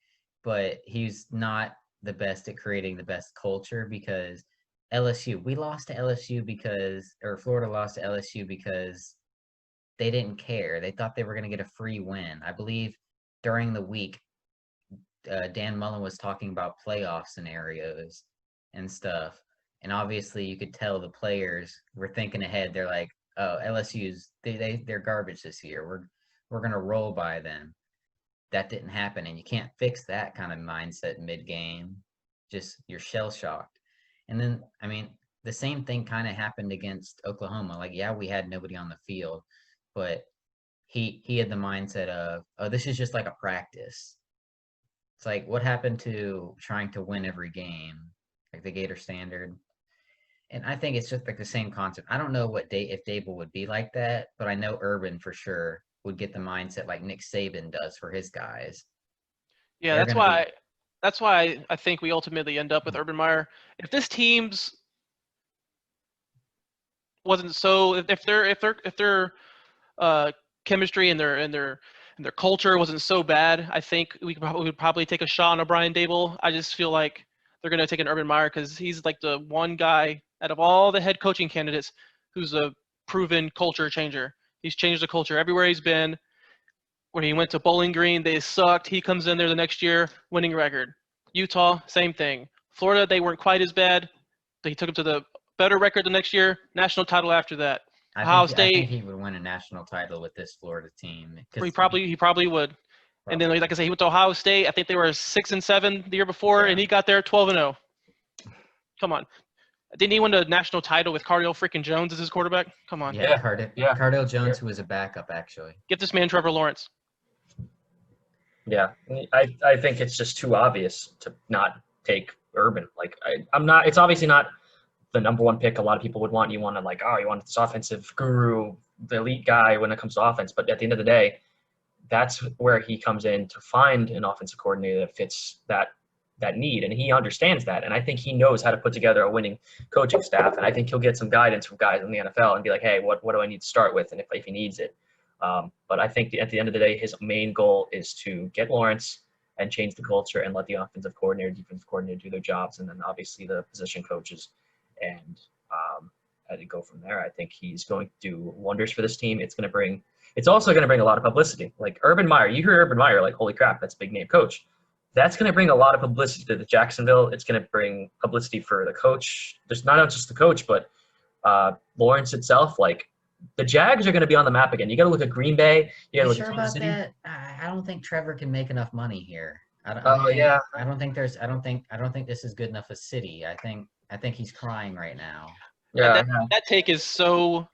but he's not the best at creating the best culture because we lost to LSU Florida lost to LSU because they didn't care. They thought they were going to get a free win. I believe during the week, Dan Mullen was talking about playoff scenarios and stuff. And obviously you could tell the players were thinking ahead. They're like, oh, they're garbage this year. We're going to roll by them. That didn't happen. And you can't fix that kind of mindset mid-game. Just you're shell-shocked. And then, I mean, the same thing kind of happened against Oklahoma. Like, yeah, we had nobody on the field, but he had the mindset of, oh, this is just like a practice. It's like, what happened to trying to win every game, like the Gator standard? And I think it's just like the same concept. I don't know if Dable would be like that, but I know Urban for sure would get the mindset like Nick Saban does for his guys. Yeah, that's why I think we ultimately end up with Urban Meyer. If this team's wasn't so, if their chemistry and their culture wasn't so bad, I think we would probably take a shot on a Brian Dable. I just feel like they're going to take an Urban Meyer because he's like the one guy out of all the head coaching candidates who's a proven culture changer. He's changed the culture everywhere he's been. When he went to Bowling Green, they sucked. He comes in there the next year, winning record. Utah, same thing. Florida, they weren't quite as bad. He took them to the better record the next year, national title after that. I think he would win a national title with this Florida team. He probably would. And then, like I say, he went to Ohio State. I think they were 6-7 the year before, and he got there 12-0. Come on. Didn't he win a national title with Cardale freaking Jones as his quarterback? Come on. Yeah, Cardale Jones, who was a backup, actually. Get this man Trevor Lawrence. Yeah, I think it's just too obvious to not take Urban. Like, I'm not – it's obviously not the number one pick a lot of people would want. You want to you want this offensive guru, the elite guy when it comes to offense. But at the end of the day, that's where he comes in to find an offensive coordinator that fits that need, and he understands that. And I think he knows how to put together a winning coaching staff. And I think he'll get some guidance from guys in the NFL and be like, hey, what do I need to start with? And if he needs it. But I think at the end of the day, his main goal is to get Lawrence and change the culture and let the offensive coordinator, defensive coordinator do their jobs, and then obviously the position coaches, and go from there. I think he's going to do wonders for this team. It's also going to bring a lot of publicity. Like Urban Meyer, you hear Urban Meyer, like, holy crap, that's a big name coach. That's going to bring a lot of publicity to the Jacksonville. It's going to bring publicity for the coach. There's not just the coach, but Lawrence itself. Like, the Jags are going to be on the map again. You got to look at Green Bay. You got to look sure at about City. that? I don't think Trevor can make enough money here. I don't think this is good enough a city. I think he's crying right now. Yeah, that take is so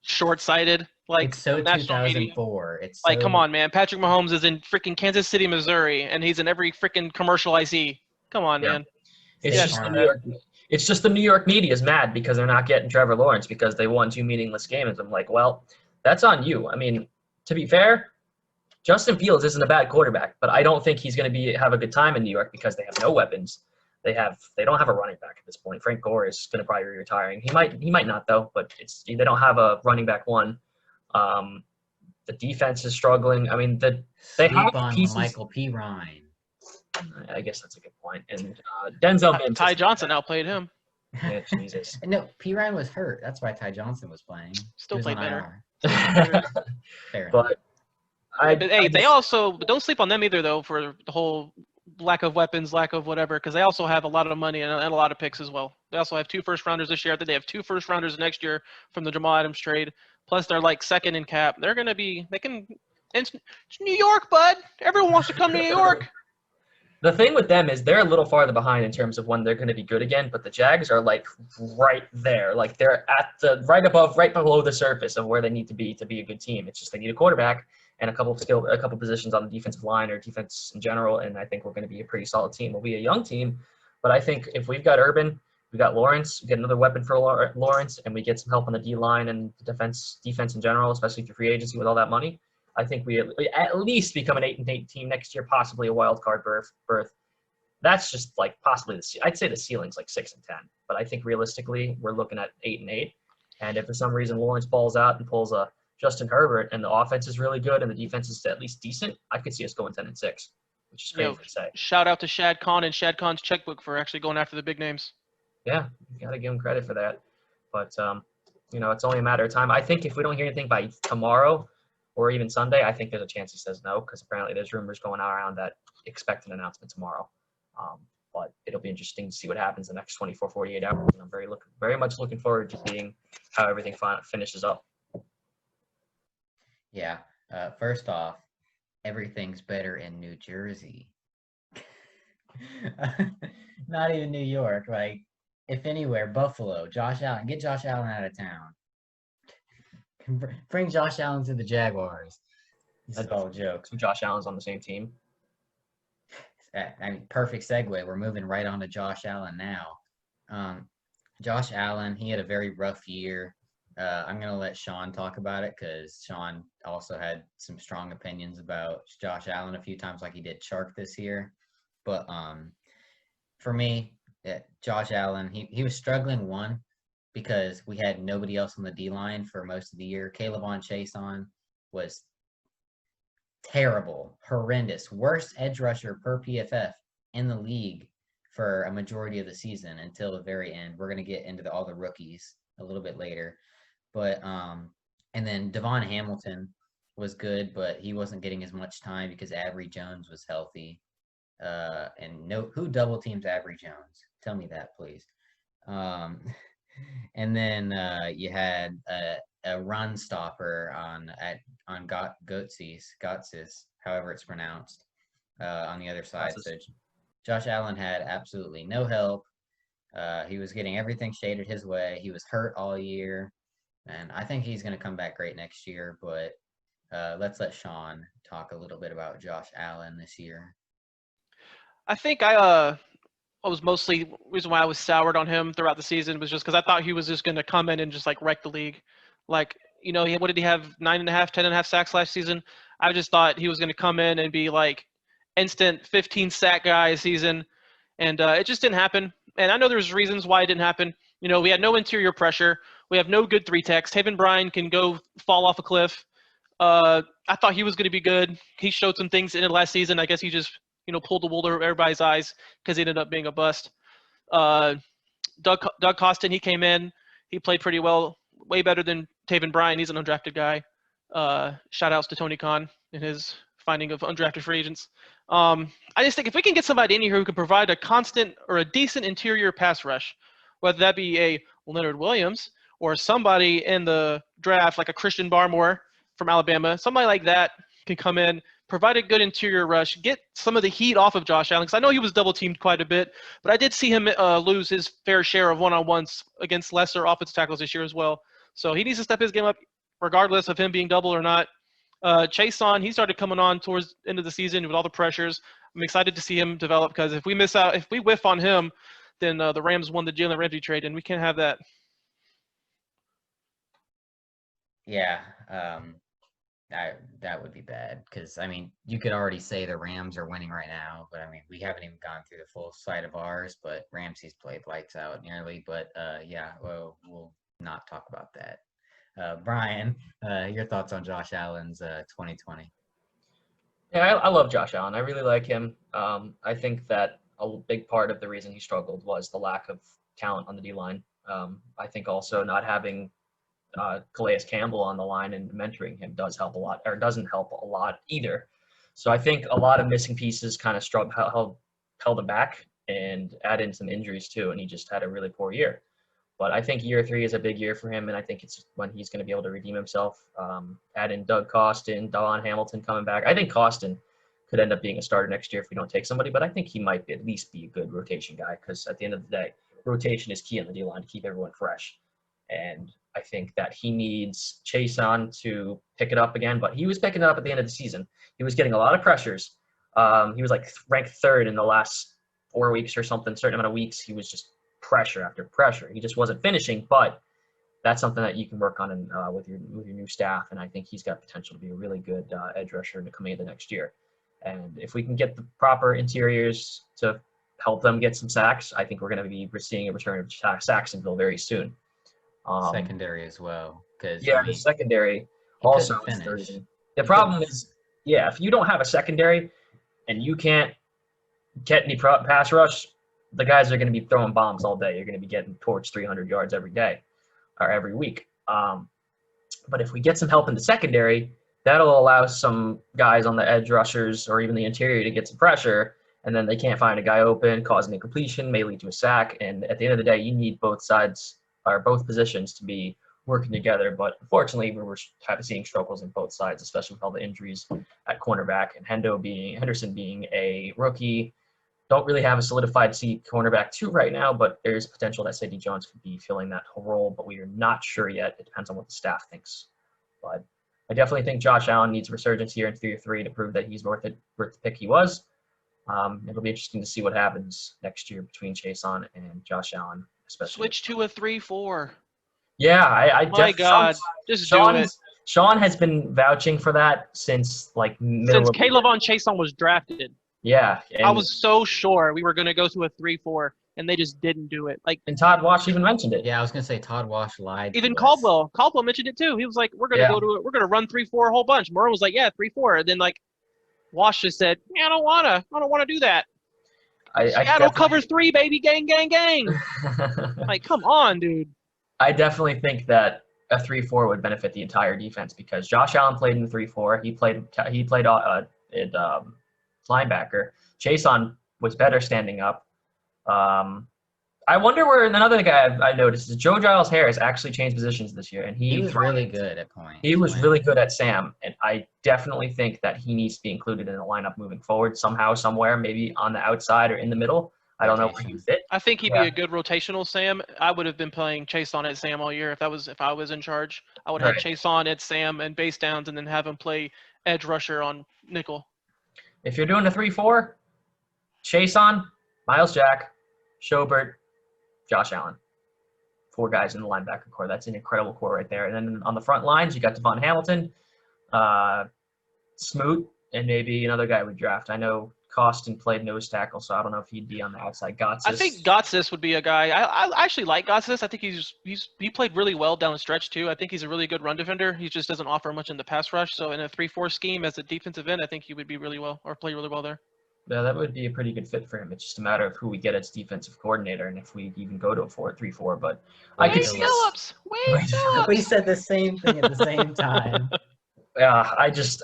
short-sighted. Like, it's so 2004. It's like, come on, man. Patrick Mahomes is in freaking Kansas City, Missouri, and he's in every freaking commercial I see. Come on, man. It's just the New York media is mad because they're not getting Trevor Lawrence because they won 2 meaningless games. I'm like, well, that's on you. I mean, to be fair, Justin Fields isn't a bad quarterback, but I don't think he's going to have a good time in New York because they have no weapons. They don't have a running back at this point. Frank Gore is going to probably be retiring. He might not though, but they don't have a running back one. The defense is struggling. I mean, they have pieces. Michael P. Ryan. I guess that's a good point. And Denzel Mims. Ty Johnson outplayed him. Yeah, Jesus. No, P. Ryan was hurt. That's why Ty Johnson was playing. Still played better. Fair but but don't sleep on them either, though, for the whole lack of weapons, lack of whatever, because they also have a lot of money and a lot of picks as well. They also have 2 first-rounders this year. They have 2 first-rounders next year from the Jamal Adams trade. Plus, they're like second in cap. They're going to be – it's New York, bud. Everyone wants to come to New York. The thing with them is they're a little farther behind in terms of when they're going to be good again, but the Jags are like right there. Like they're at the right below the surface of where they need to be a good team. It's just they need a quarterback and a couple positions on the defensive line or defense in general, and I think we're going to be a pretty solid team. We'll be a young team, but I think if we've got Urban, we got Lawrence, we get another weapon for Lawrence, and we get some help on the D-line and defense in general, especially through free agency with all that money, I think we at least become an 8-8 team next year, possibly a wild card berth. That's just like possibly I'd say the ceiling's like 6-10, but I think realistically we're looking at 8-8. And if for some reason Lawrence balls out and pulls a Justin Herbert and the offense is really good and the defense is at least decent, I could see us going 10-6, which is crazy to say. Shout out to Shad Khan and Shad Khan's checkbook for actually going after the big names. Yeah, you got to give him credit for that. But it's only a matter of time. I think if we don't hear anything by tomorrow or even Sunday, I think there's a chance he says no, because apparently there's rumors going around that expect an announcement tomorrow. But it'll be interesting to see what happens the next 24, 48 hours. And I'm very much looking forward to seeing how everything finishes up. Yeah. First off, everything's better in New Jersey. Not even New York. Like, if anywhere, Buffalo, Josh Allen. Get Josh Allen out of town. Bring Josh Allen to the Jaguars. This is all a joke. So Josh Allen's on the same team. I mean, perfect segue. We're moving right on to Josh Allen now. Josh Allen, he had a very rough year. I'm going to let Shawn talk about it because Shawn also had some strong opinions about Josh Allen a few times like he did Chark this year. But for me, Josh Allen, he was struggling, one, because we had nobody else on the D-line for most of the year. Caleb Chase was terrible, horrendous, worst edge rusher per PFF in the league for a majority of the season until the very end. We're going to get into all the rookies a little bit later. But and then Devon Hamilton was good, but he wasn't getting as much time because Avery Jones was healthy. And who double teams Avery Jones? Tell me that, please. And then you had a run stopper on Gotsis, however it's pronounced, on the other side. So Josh Allen had absolutely no help. He was getting everything shaded his way. He was hurt all year. And I think he's going to come back great next year. But let's let Shawn talk a little bit about Josh Allen this year. I think I was mostly reason why I was soured on him throughout the season was just because I thought he was just going to come in and just like wreck the league. Like, what did he have? 9.5, 10.5 sacks last season. I just thought he was going to come in and be like instant 15 sack guy a season, and it just didn't happen. And I know there's reasons why it didn't happen. We had no interior pressure. We have no good 3-techs. Taven Bryan can go fall off a cliff. I thought he was going to be good. He showed some things in it last season. I guess he just pulled the wool over everybody's eyes because he ended up being a bust. Doug Costin, he came in. He played pretty well, way better than Taven Bryan. He's an undrafted guy. Shout outs to Tony Khan and his finding of undrafted free agents. I just think if we can get somebody in here who can provide a constant or a decent interior pass rush, whether that be a Leonard Williams or somebody in the draft like a Christian Barmore from Alabama, somebody like that can come in, provide a good interior rush, get some of the heat off of Josh Allen, because I know he was double-teamed quite a bit, but I did see him lose his fair share of one-on-ones against lesser offensive tackles this year as well. So he needs to step his game up regardless of him being double or not. Chason, he started coming on towards the end of the season with all the pressures. I'm excited to see him develop because if we whiff on him, then the Rams won the Jalen Ramsey trade, and we can't have that. Yeah, that would be bad because, you could already say the Rams are winning right now, but, we haven't even gone through the full side of ours, but Ramsey's played lights out nearly. But, yeah, we'll not talk about that. Brian, your thoughts on Josh Allen's 2020? Yeah, I love Josh Allen. I really like him. I think that a big part of the reason he struggled was the lack of talent on the D-line. I think also not having Calais Campbell on the line and mentoring him doesn't help a lot either. So I think a lot of missing pieces kind of held him back and add in some injuries too, and he just had a really poor year. But I think year 3 is a big year for him, and I think it's when he's going to be able to redeem himself. Add in Doug Costin, Devon Hamilton coming back. I think Costin could end up being a starter next year if we don't take somebody, but I think he might at least be a good rotation guy because at the end of the day, rotation is key on the D-line to keep everyone fresh. And I think that he needs Chason to pick it up again, but he was picking it up at the end of the season. He was getting a lot of pressures. He was like ranked 3rd in the last 4 weeks or something, certain amount of weeks. He was just pressure after pressure. He just wasn't finishing, but that's something that you can work on with your new staff, and I think he's got potential to be a really good edge rusher to come into next year. And if we can get the proper interiors to help them get some sacks, I think we're going to be seeing a return of Jacksonville very soon. Secondary as well. The secondary also is the reason. The problem is, if you don't have a secondary and you can't get any pass rush, the guys are going to be throwing bombs all day. You're going to be getting towards 300 yards every day or every week. But if we get some help in the secondary, that'll allow some guys on the edge rushers or even the interior to get some pressure, and then they can't find a guy open, causing a completion, may lead to a sack. And at the end of the day, you need both sides or both positions to be working together. But unfortunately, we were seeing struggles in both sides, especially with all the injuries at cornerback and Henderson being a rookie. Don't really have a solidified cornerback 2 right now, but there's potential that Sidney Jones could be filling that whole role, but we are not sure yet. It depends on what the staff thinks. But I definitely think Josh Allen needs a resurgence here in year 3 to prove that he's worth the pick he was. It'll be interesting to see what happens next year between Chason and Josh Allen, especially. Switch to a 3-4. Yeah, I My God, just do it. Shawn has been vouching for that since since Kayvon Chason was drafted. Yeah, I was so sure we were going to go to a 3-4, and they just didn't do it. And Todd Wash even mentioned it. Yeah, I was going to say Todd Wash lied. Even Caldwell mentioned it too. He was like, "We're going to we're going to run 3-4 a whole bunch." Murrow was like, "Yeah, 3-4," and then Wash just said, "Yeah, I don't want to do that." Seattle covers 3, baby, gang, gang, gang. Come on, dude. I definitely think that a 3-4 would benefit the entire defense because Josh Allen played in the 3-4. He played linebacker. Chason was better standing up. I wonder where another guy I noticed is Joe Giles Harris actually changed positions this year, and he was really good at point. He was really good at Sam, and I definitely think that he needs to be included in the lineup moving forward somehow, somewhere, maybe on the outside or in the middle. I don't know where he fit. I think he'd be a good rotational Sam. I would have been playing Chason at Sam all year if I was in charge. I would have Chason at Sam and base downs, and then have him play edge rusher on nickel. If you're doing a 3-4, Chason, Miles Jack, Schobert, Josh Allen. 4 guys in the linebacker core. That's an incredible core right there. And then on the front lines, you got Devon Hamilton, Smoot, and maybe another guy we draft. I know Costin played nose tackle, so I don't know if he'd be on the outside. Gotsis. I think Gotsis would be a guy. I actually like Gotsis. I think he played really well down the stretch too. I think he's a really good run defender. He just doesn't offer much in the pass rush. So in a 3-4 scheme as a defensive end, I think he would be really well or play really well there. Yeah, that would be a pretty good fit for him. It's just a matter of who we get as defensive coordinator and if we even go to a 4-3-4. But I could see Phillips. Wade Phillips. We said the same thing at the same time. Yeah,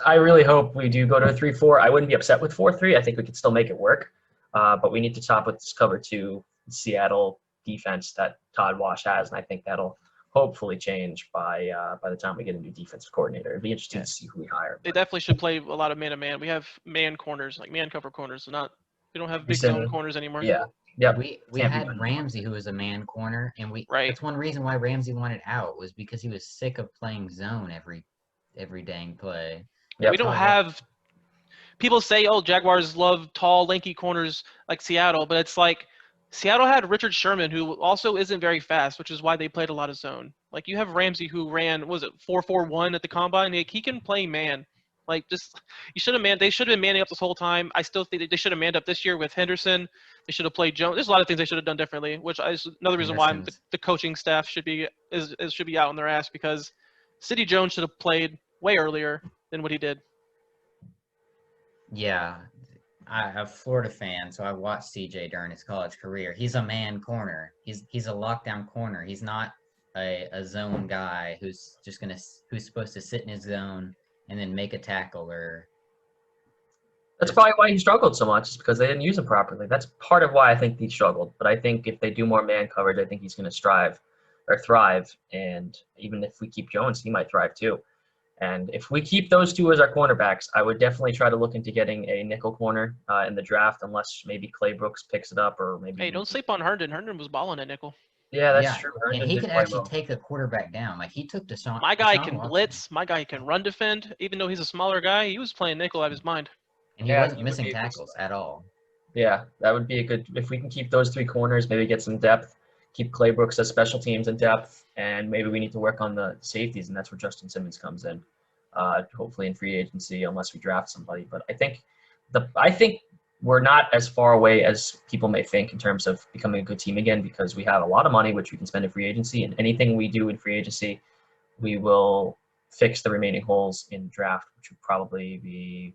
I really hope we do go to a 3-4. I wouldn't be upset with 4-3. I think we could still make it work. But we need to top with this cover 2 Seattle defense that Todd Wash has, and I think that'll hopefully change by the time we get a new defensive coordinator. It'd be interesting to see who we hire. They definitely should play a lot of man-to-man. We have man corners, like man cover corners. So we don't have big zone corners anymore. Yeah. Yep. We had Ramsey, who was a man corner, and that's one reason why Ramsey wanted out, was because he was sick of playing zone every dang play. Yep. We don't have – people say, oh, Jaguars love tall, lanky corners like Seattle, but it's like Seattle had Richard Sherman, who also isn't very fast, which is why they played a lot of zone. Like, you have Ramsey, who ran, 4.41 at the combine? Like, he can play man. Like, they should have been manning up this whole time. I still think they should have manned up this year with Henderson. They should have played Jones. There's a lot of things they should have done differently, which is another reason why the coaching staff should be out on their ass, because Sidney Jones should have played way earlier than what he did. Yeah, I'm a Florida fan, so I watched CJ during his college career. He's a man corner. He's a lockdown corner. He's not a zone guy who's supposed to sit in his zone and then make a tackle. Or that's probably why he struggled so much, is because they didn't use him properly. That's part of why I think he struggled. But I think if they do more man coverage, I think he's going to thrive. And even if we keep Jones, he might thrive too. And if we keep those 2 as our cornerbacks, I would definitely try to look into getting a nickel corner in the draft, unless maybe Clay Brooks picks it up, or maybe. Hey, don't sleep on Herndon. Herndon was balling at nickel. Yeah, that's true. Herndon, and he could actually take a quarterback down. Like, he took Deshaun. My guy can blitz. My guy can run defend. Even though he's a smaller guy, he was playing nickel out of his mind. And he wasn't missing tackles at all. Yeah, that would be a good – if we can keep those 3 corners, maybe get some depth, keep Clay Brooks as special teams in depth, and maybe we need to work on the safeties, and that's where Justin Simmons comes in. Hopefully in free agency, unless we draft somebody. But I think we're not as far away as people may think in terms of becoming a good team again, because we have a lot of money which we can spend in free agency, and anything we do in free agency, we will fix the remaining holes in draft, which would probably be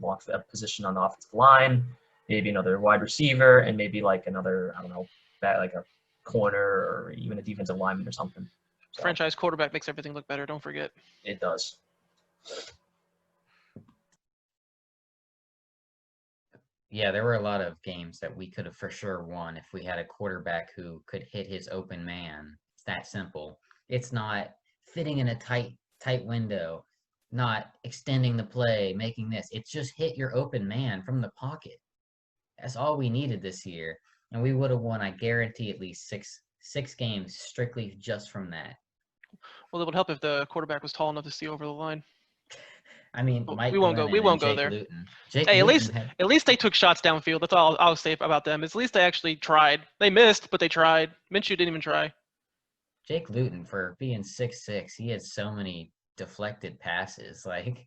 a position on the offensive line, maybe another wide receiver, and maybe like another, I don't know, like a corner or even a defensive lineman or something. So, franchise quarterback makes everything look better. Don't forget. It does. Yeah, there were a lot of games that we could have for sure won if we had a quarterback who could hit his open man. It's that simple. It's not fitting in a tight window, not extending the play, making this. It's just hit your open man from the pocket. That's all we needed this year. And we would have won, I guarantee, at least six games strictly just from that. Well, it would help if the quarterback was tall enough to see over the line. I mean, we won't go there. Hey, at least they took shots downfield. That's all I'll say about them. At least they actually tried. They missed, but they tried. Minshew didn't even try. Jake Luton, for being 6'6", he had so many deflected passes. Like,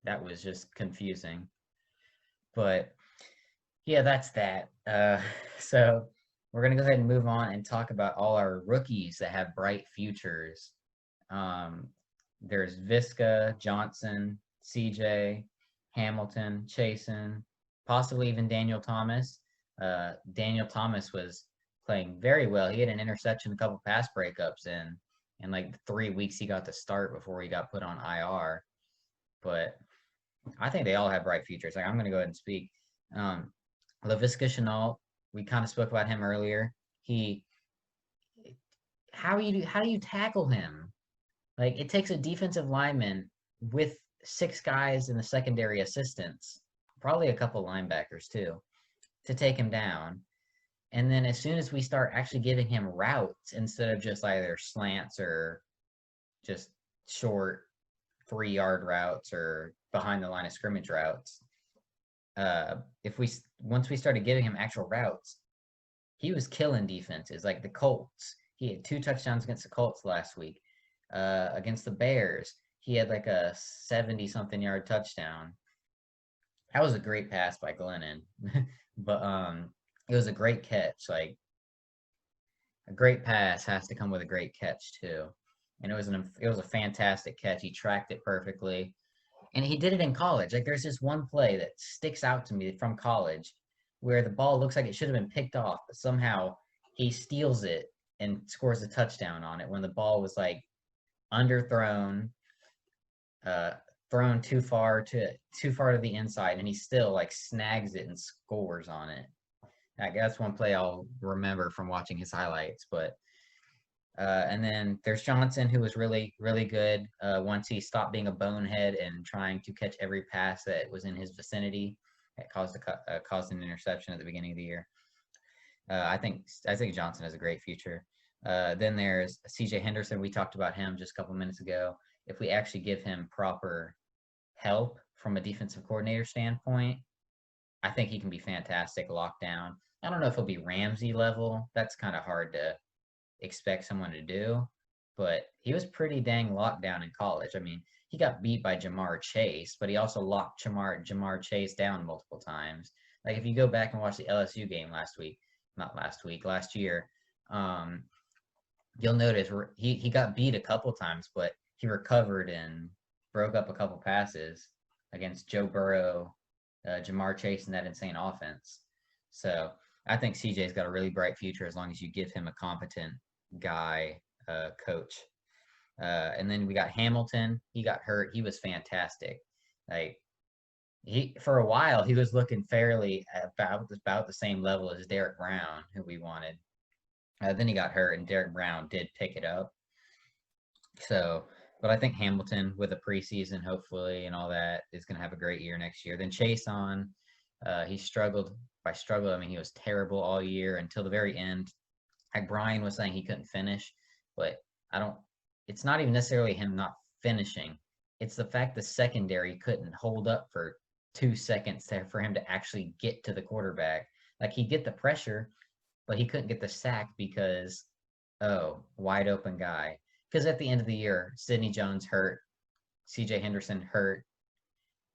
that was just confusing. But yeah, that's that. So we're gonna go ahead and move on and talk about all our rookies that have bright futures. There's Leviska, Johnson, CJ, Hamilton, Chasen, possibly even Daniel Thomas. Daniel Thomas was playing very well. He had an interception, a couple pass breakups in like 3 weeks he got to start before he got put on IR. But I think they all have bright futures. Like, I'm going to go ahead and speak. Leviska Chanal, we kind of spoke about him earlier. How do you tackle him? Like, it takes a defensive lineman with 6 guys in the secondary assistants, probably a couple linebackers too, to take him down. And then as soon as we start actually giving him routes instead of just either slants or just short 3-yard routes or behind the line of scrimmage routes, once we started giving him actual routes, he was killing defenses like the Colts. He had 2 touchdowns against the Colts last week. Against the Bears, he had like a 70-something yard touchdown. That was a great pass by Glennon, but it was a great catch. Like a great pass has to come with a great catch too, and it was a fantastic catch. He tracked it perfectly, and he did it in college. Like there's this one play that sticks out to me from college, where the ball looks like it should have been picked off, but somehow he steals it and scores a touchdown on it when the ball was like underthrown, thrown too far to the inside, and he still like snags it and scores on it. That's one play I'll remember from watching his highlights. But and then there's Johnson, who was really, really good once he stopped being a bonehead and trying to catch every pass that was in his vicinity. That caused an interception at the beginning of the year. I think Johnson has a great future. Then there's CJ Henderson. We talked about him just a couple minutes ago. If we actually give him proper help from a defensive coordinator standpoint, I think he can be fantastic lockdown. I don't know if he'll be Ramsey level. That's kind of hard to expect someone to do, but he was pretty dang locked down in college. I mean, he got beat by Jamar Chase, but he also locked Jamar Chase down multiple times. Like if you go back and watch the LSU game last year, you'll notice he got beat a couple times, but he recovered and broke up a couple passes against Joe Burrow, Jamar Chase, and that insane offense. So I think CJ's got a really bright future as long as you give him a competent guy coach. And then we got Hamilton. He got hurt. He was fantastic. Like for a while he was looking fairly about the same level as Derek Brown, who we wanted. Then he got hurt, and Derek Brown did pick it up. So, but I think Hamilton, with a preseason hopefully and all that, is going to have a great year next year. Then Chase he struggled. By struggle, I mean he was terrible all year until the very end. Like Brian was saying, he couldn't finish, but it's not even necessarily him not finishing. It's the fact the secondary couldn't hold up for 2 seconds for him to actually get to the quarterback. Like he'd get the pressure, but he couldn't get the sack because, wide open guy. Because at the end of the year, Sidney Jones hurt, CJ Henderson hurt,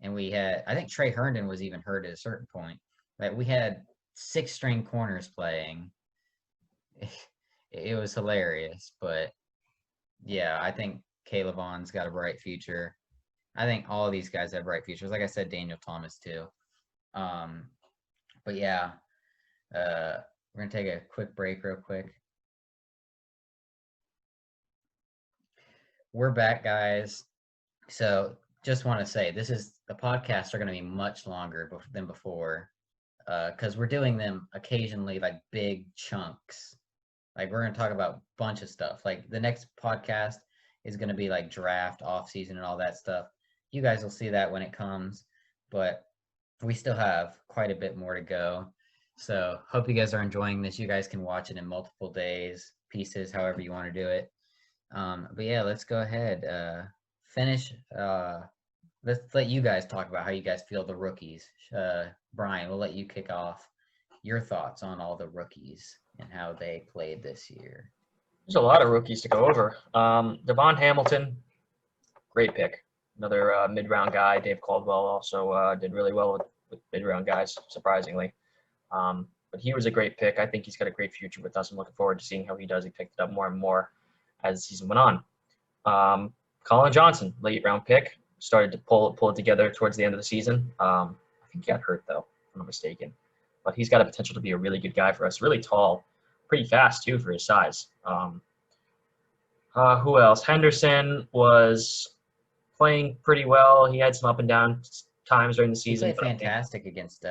and I think Trey Herndon was even hurt at a certain point. Like we had 6-string corners playing. It was hilarious, but yeah, I think Caleb Vaughn's got a bright future. I think all of these guys have bright futures. Like I said, Daniel Thomas too. But yeah, we're gonna take a quick break real quick. We're back, guys. So just want to say the podcasts are going to be much longer than before because we're doing them occasionally like big chunks. Like we're going to talk about a bunch of stuff. Like the next podcast is going to be like draft, off season, and all that stuff. You guys will see that when it comes, but we still have quite a bit more to go. So hope you guys are enjoying this. You guys can watch it in multiple days, pieces, however you want to do it. But yeah, let's go ahead. Finish. Let's let you guys talk about how you guys feel the rookies. Brian, we'll let you kick off your thoughts on all the rookies and how they played this year. There's a lot of rookies to go over. Devon Hamilton, great pick. Another mid-round guy. Dave Caldwell also did really well with mid-round guys, surprisingly. But he was a great pick. I think he's got a great future with us. I'm looking forward to seeing how he does. He picked it up more and more as the season went on. Colin Johnson, late-round pick, started to pull it together towards the end of the season. I think he got hurt, though, if I'm not mistaken. But he's got a potential to be a really good guy for us. Really tall, pretty fast, too, for his size. Who else? Henderson was playing pretty well. He had some up and down times during the season. He played fantastic against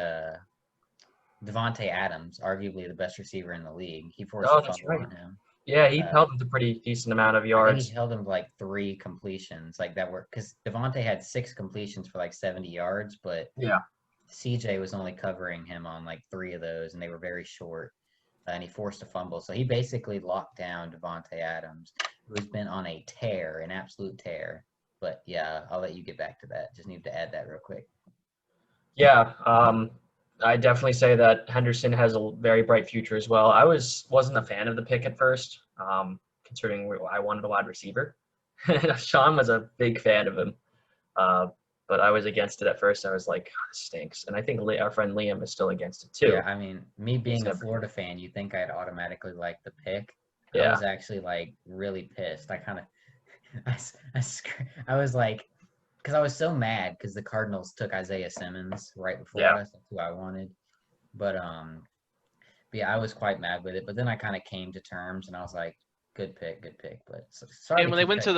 Devontae Adams, arguably the best receiver in the league. He forced a fumble on him. Yeah, he held him to a pretty decent amount of yards. I think he held him to like 3 completions, like that were because Devontae had 6 completions for like 70 yards, but yeah, CJ was only covering him on like 3 of those, and they were very short. And he forced a fumble, so he basically locked down Devontae Adams, who's been on a tear, an absolute tear. But yeah, I'll let you get back to that. Just need to add that real quick. Yeah, I definitely say that Henderson has a very bright future as well. I wasn't a fan of the pick at first, considering I wanted a wide receiver. Shawn was a big fan of him, uh, but I was against it at first. I was like, oh, this stinks. And I think our friend Liam is still against it too. Yeah, I mean, me being a Florida fan, you think I'd automatically like the pick. I Yeah. was actually like really pissed. I kind of, I was like, because I was so mad because the Cardinals took Isaiah Simmons right before us. That's who I wanted. But yeah, I was quite mad with it. But then I kind of came to terms, and I was like, good pick. But sorry. And when they went to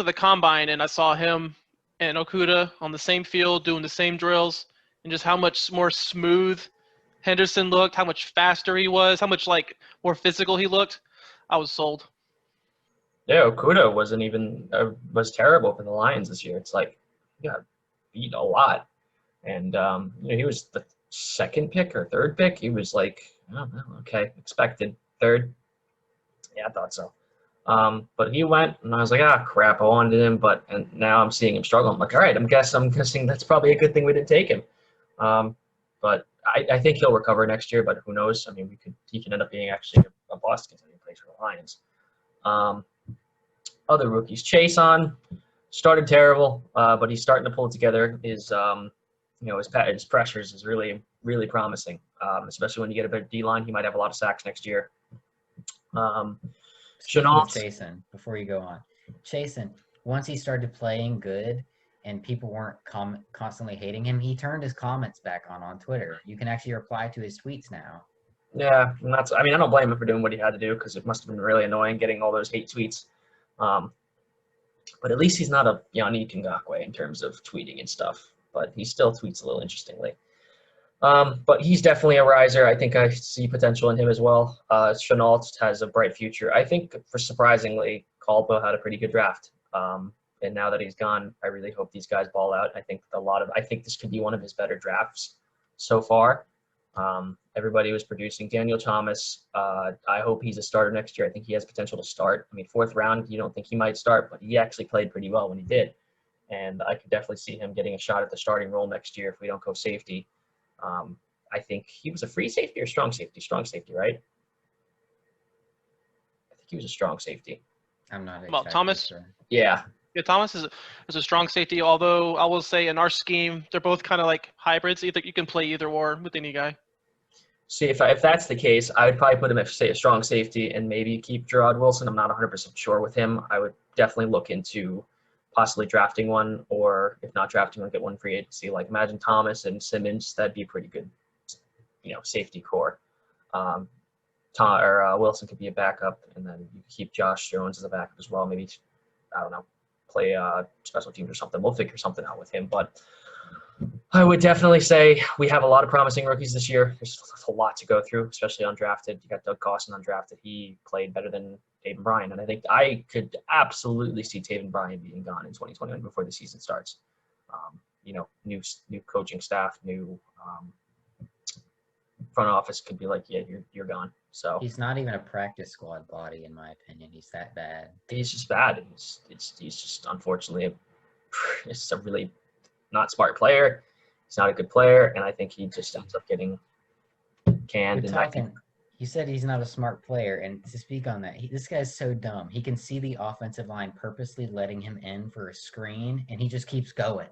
the combine, and I saw him and Okuda on the same field doing the same drills, and just how much more smooth Henderson looked, how much faster he was, how much like more physical he looked, I was sold. Yeah, Okuda was terrible for the Lions this year. It's like he got beat a lot, and he was the second pick or third pick. He was like, oh, okay, expected third. Yeah, I thought so. But he went, and I was like, ah, crap, I wanted him, and now I'm seeing him struggle. I'm like, all right, I'm guessing that's probably a good thing we didn't take him. But I think he'll recover next year, but who knows? I mean, he can end up being actually a bust because he plays for the Lions. Other rookies, Chason started terrible, but he's starting to pull it together. His pressures is really, really promising, especially when you get a better D-line. He might have a lot of sacks next year. Chanal, Chason, before you go on, Chason, once he started playing good and people weren't constantly hating him, he turned his comments back on Twitter. You can actually reply to his tweets now. Yeah, and I don't blame him for doing what he had to do because it must have been really annoying getting all those hate tweets. But at least he's not a Yannick Ngakoue in terms of tweeting and stuff. But he still tweets a little interestingly. But he's definitely a riser. I think I see potential in him as well. Chanal has a bright future. I think, surprisingly, Caldwell had a pretty good draft. And now that he's gone, I really hope these guys ball out. I think this could be one of his better drafts so far. Everybody was producing. Daniel Thomas, I hope he's a starter next year. I think he has potential to start. I mean, 4th round, you don't think he might start, but he actually played pretty well when he did. And I could definitely see him getting a shot at the starting role next year if we don't go safety. I think he was a free safety or strong safety? Strong safety, right? I think he was a strong safety. I'm not exactly Well, Thomas? sure. Yeah. Yeah, Thomas is a strong safety, although I will say in our scheme, they're both kind of like hybrids. You can play either or with any guy. See, if that's the case, I would probably put him at, say, a strong safety and maybe keep Gerard Wilson. I'm not 100% sure with him. I would definitely look into possibly drafting one, or if not drafting one, get one free agency. Like, imagine Thomas and Simmons. That'd be pretty good, safety core. Wilson could be a backup, and then you could keep Josh Jones as a backup as well. Maybe, I don't know, play special teams or something. We'll figure something out with him. But I would definitely say we have a lot of promising rookies this year. There's a lot to go through, especially undrafted. You got Doug Costin undrafted. He played better than Taven Bryan, and I think I could absolutely see Taven Bryan being gone in 2021 before the season starts. New coaching staff, new front office could be like, yeah, you're gone. So he's not even a practice squad body, in my opinion. He's that bad. He's just bad. He's just unfortunately a really not smart player. He's not a good player, and I think he just ends up getting canned. You said he's not a smart player, and to speak on that, this guy's so dumb. He can see the offensive line purposely letting him in for a screen, and he just keeps going.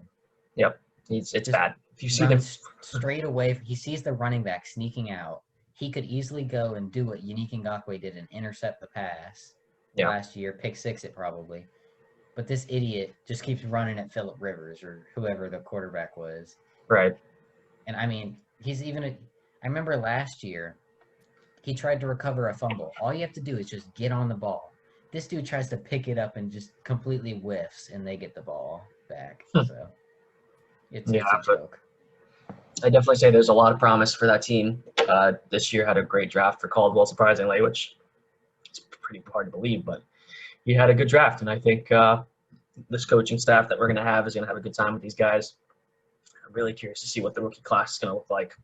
Yep, it's bad. If you see them straight away, he sees the running back sneaking out. He could easily go and do what Yannick Ngakoue did and intercept the pass last year, pick 6 it probably. But this idiot just keeps running at Phillip Rivers or whoever the quarterback was. Right. And I mean, I remember last year, he tried to recover a fumble. All you have to do is just get on the ball. This dude tries to pick it up and just completely whiffs, and they get the ball back. So it's a joke. I definitely say there's a lot of promise for that team. This year had a great draft for Caldwell, surprisingly, which is pretty hard to believe, but he had a good draft, and I think this coaching staff that we're going to have is going to have a good time with these guys. I'm really curious to see what the rookie class is going to look like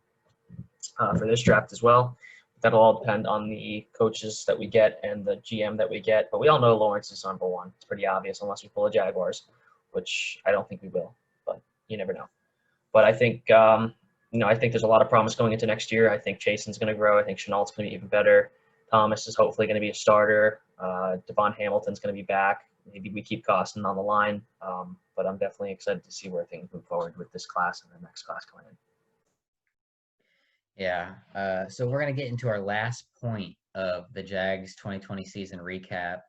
for this draft as well. That'll all depend on the coaches that we get and the GM that we get, but we all know Lawrence is number one. It's pretty obvious unless we pull the Jaguars, which I don't think we will, but you never know. But I think I think there's a lot of promise going into next year. I think Jason's going to grow. I think Chanal's going to be even better. Thomas is hopefully going to be a starter. Devon Hamilton's going to be back. Maybe we keep Costin on the line. But I'm definitely excited to see where things move forward with this class and the next class coming in. Yeah. So we're going to get into our last point of the Jags 2020 season recap.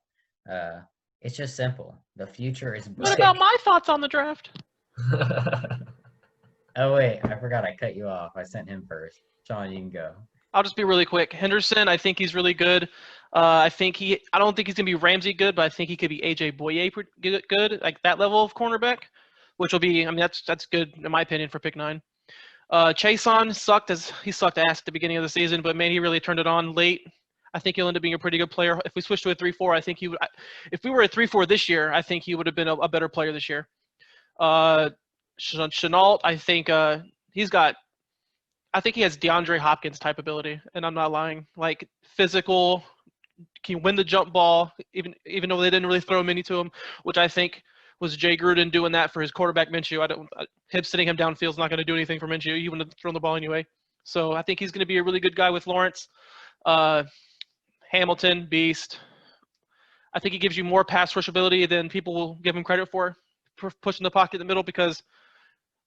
It's just simple. The future is What bright. about my thoughts on the draft? Oh, wait. I forgot I cut you off. I sent him first. Shawn, you can go. I'll just be really quick. Henderson, I think he's really good. I don't think he's gonna be Ramsey good, but I think he could be AJ Boye good, like that level of cornerback, which will be. I mean, that's good in my opinion for pick 9. Chason sucked ass at the beginning of the season, but man, he really turned it on late. I think he'll end up being a pretty good player. If we switch to a 3-4, I think he would. If we were a 3-4 this year, I think he would have been a better player this year. Chanal, I think I think he has DeAndre Hopkins type ability, and I'm not lying. Like physical, can win the jump ball, even though they didn't really throw many to him, which I think was Jay Gruden doing that for his quarterback Minshew. Him sitting him downfield is not going to do anything for Minshew. He wouldn't have thrown the ball anyway. So I think he's going to be a really good guy with Lawrence. Hamilton, beast. I think he gives you more pass rush ability than people will give him credit for pushing the pocket in the middle, because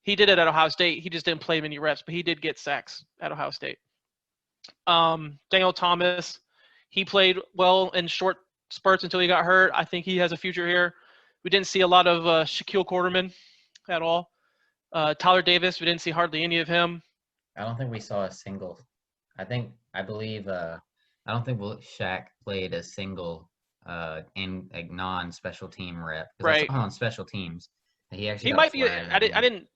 he did it at Ohio State. He just didn't play many reps, but he did get sacks at Ohio State. Daniel Thomas, he played well in short spurts until he got hurt. I think he has a future here. We didn't see a lot of Shaquille Quarterman at all. Tyler Davis, we didn't see hardly any of him. I don't think we saw a single. I don't think Shaq played a single in a non-special team rep. Right. I saw him on special teams. He might be. I didn't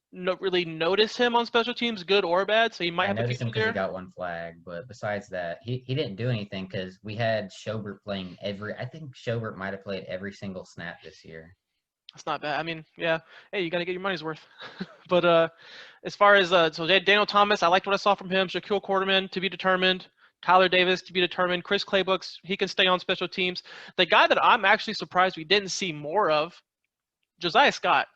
really notice him on special teams, good or bad. So he might have a future him because there. he got one flag, but besides that, he didn't do anything because we had Schobert playing I think Schobert might have played every single snap this year. That's not bad. I mean, yeah. Hey, you got to get your money's worth. But as far as so Daniel Thomas, I liked what I saw from him. Shaquille Quarterman to be determined. Tyler Davis to be determined. Chris Claybooks, he can stay on special teams. The guy that I'm actually surprised we didn't see more of, Josiah Scott.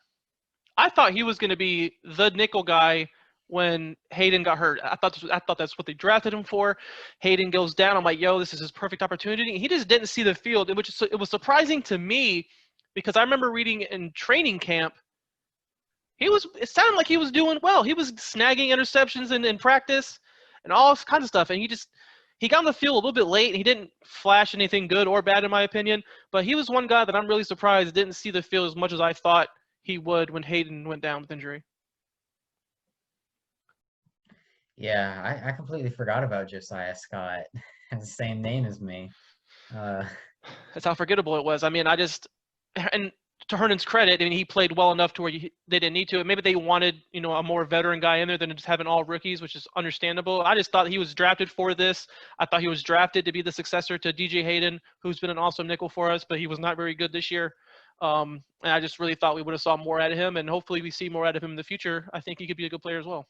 I thought he was going to be the nickel guy when Hayden got hurt. I thought that's what they drafted him for. Hayden goes down. I'm like, yo, this is his perfect opportunity. He just didn't see the field, it was surprising to me because I remember reading in training camp, it sounded like he was doing well. He was snagging interceptions in practice and all kinds of stuff. And he got on the field a little bit late, and he didn't flash anything good or bad in my opinion. But he was one guy that I'm really surprised didn't see the field as much as I thought he would when Hayden went down with injury. Yeah, I completely forgot about Josiah Scott. Has the same name as me. That's how forgettable it was. I mean, and to Herndon's credit, I mean, he played well enough to where they didn't need to. Maybe they wanted, a more veteran guy in there than just having all rookies, which is understandable. I just thought he was drafted for this. I thought he was drafted to be the successor to DJ Hayden, who's been an awesome nickel for us, but he was not very good this year. And I just really thought we would have saw more out of him, and hopefully we see more out of him in the future. I think he could be a good player as well.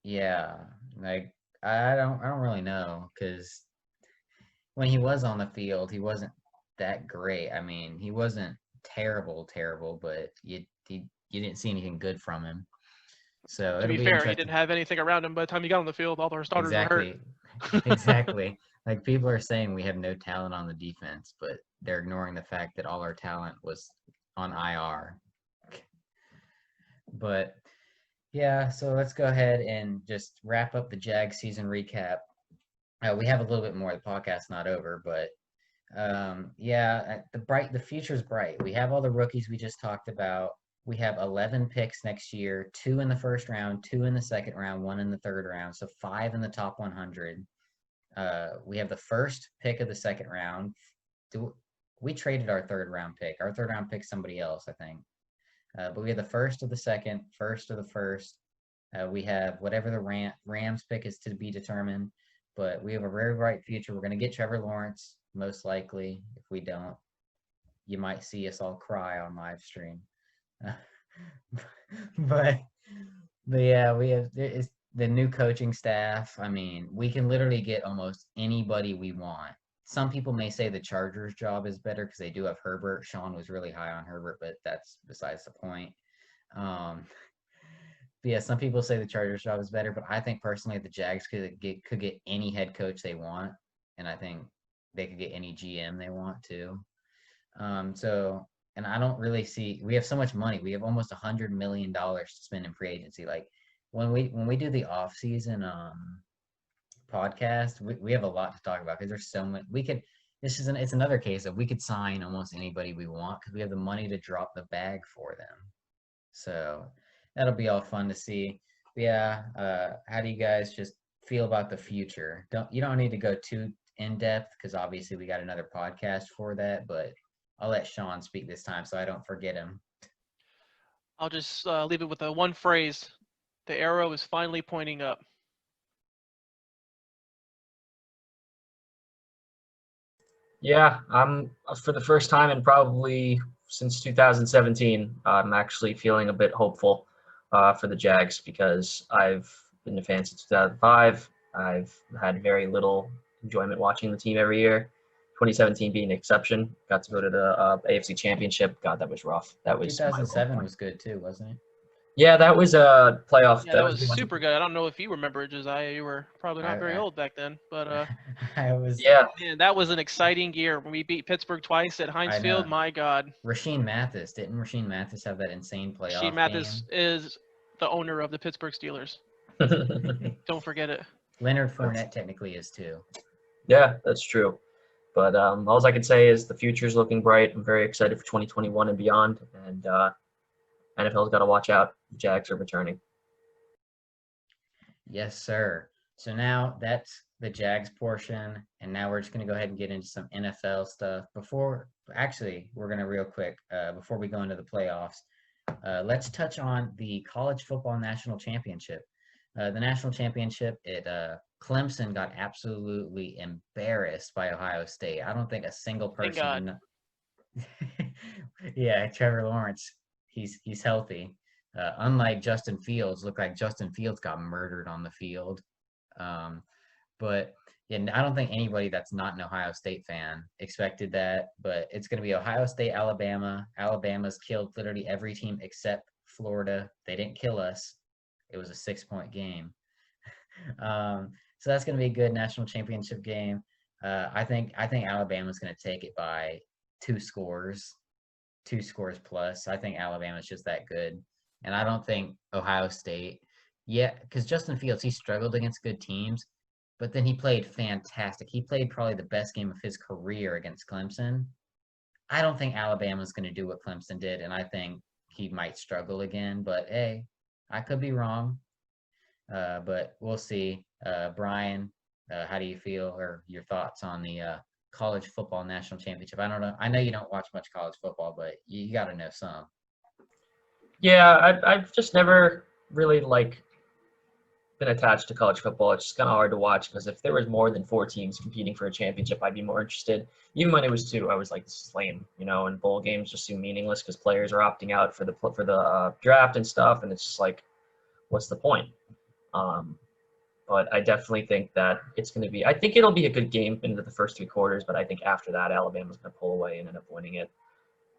Yeah, like I don't really know, because when he was on the field, he wasn't that great. I mean, he wasn't terrible, but you didn't see anything good from him. So to be fair, he didn't have anything around him by the time he got on the field. All our starters were hurt. Exactly. Like, people are saying we have no talent on the defense, but they're ignoring the fact that all our talent was on IR. But yeah, so let's go ahead and just wrap up the Jag season recap. We have a little bit more. The podcast's not over, but the future's bright. We have all the rookies we just talked about. We have 11 picks next year, 2 in the first round, 2 in the second round, 1 in the third round, so 5 in the top 100. We have the first pick of the second round. We traded our third round pick. Our third round pick's somebody else, I think. But we have the first of the second, first of the first. We have whatever the Rams pick is to be determined. But we have a very bright future. We're going to get Trevor Lawrence, most likely. If we don't, you might see us all cry on live stream. But yeah, we have the new coaching staff. I mean, we can literally get almost anybody we want. Some people may say the Chargers job is better because they do have Herbert. Shawn was really high on Herbert, but that's besides the point. But yeah, some people say the Chargers job is better, but I think personally the Jags could get any head coach they want, and I think they could get any GM they want too. So, and I don't really see, we have so much money. We have almost $100 million to spend in free agency. Like when we do the off season podcast, we have a lot to talk about because there's so much we could. It's another case of we could sign almost anybody we want because we have the money to drop the bag for them. So that'll be all fun to see. But yeah, how do you guys just feel about the future? You don't need to go too in depth because obviously we got another podcast for that, but I'll let Shawn speak this time so I don't forget him. I'll just leave it with one phrase. The arrow is finally pointing up. Yeah, I'm for the first time in probably since 2017, I'm actually feeling a bit hopeful for the Jags because I've been a fan since 2005. I've had very little enjoyment watching the team every year. 2017 being an exception. Got to go to the AFC Championship. God, that was rough. That was 2007 was good too, wasn't it? Yeah, that was a playoff. Yeah, that was super good. I don't know if you remember, Josiah. You were probably not very old back then, but I was. Yeah, man, that was an exciting year when we beat Pittsburgh twice at Heinz Field. My God. Rashean Mathis have that insane playoff Rashean Mathis is the owner of the Pittsburgh Steelers. Don't forget it. Leonard Fournette technically is too. Yeah, that's true. But all I can say is the future's looking bright. I'm very excited for 2021 and beyond. And NFL's got to watch out. The Jags are returning. Yes, sir. So now that's the Jags portion. And now we're just going to go ahead and get into some NFL stuff. We're going to real quick, before we go into the playoffs, let's touch on the College Football National Championship. The National Championship, Clemson got absolutely embarrassed by Ohio State. I don't think a single person. Yeah, Trevor Lawrence, he's healthy. Unlike Justin Fields, looked like Justin Fields got murdered on the field. But yeah, I don't think anybody that's not an Ohio State fan expected that. But it's going to be Ohio State, Alabama. Alabama's killed literally every team except Florida. They didn't kill us. It was a 6-point game. So that's going to be a good national championship game. I think Alabama's going to take it by 2 scores plus. I think Alabama's just that good. And I don't think Ohio State, because Justin Fields, he struggled against good teams, but then he played fantastic. He played probably the best game of his career against Clemson. I don't think Alabama's going to do what Clemson did, and I think he might struggle again. But, hey, I could be wrong. But we'll see. Brian, how do you feel, or your thoughts on the College Football National Championship? I don't know. I know you don't watch much college football, but you got to know some. Yeah, I've just never really been attached to college football. It's just kind of hard to watch because if there was more than 4 teams competing for a championship, I'd be more interested. Even when it was 2, I was like, this is lame, and bowl games just seem meaningless because players are opting out for the draft and stuff, and it's just like, what's the point? But I definitely think that it's going to be – I think it'll be a good game into the first 3 quarters, but I think after that, Alabama's going to pull away and end up winning it.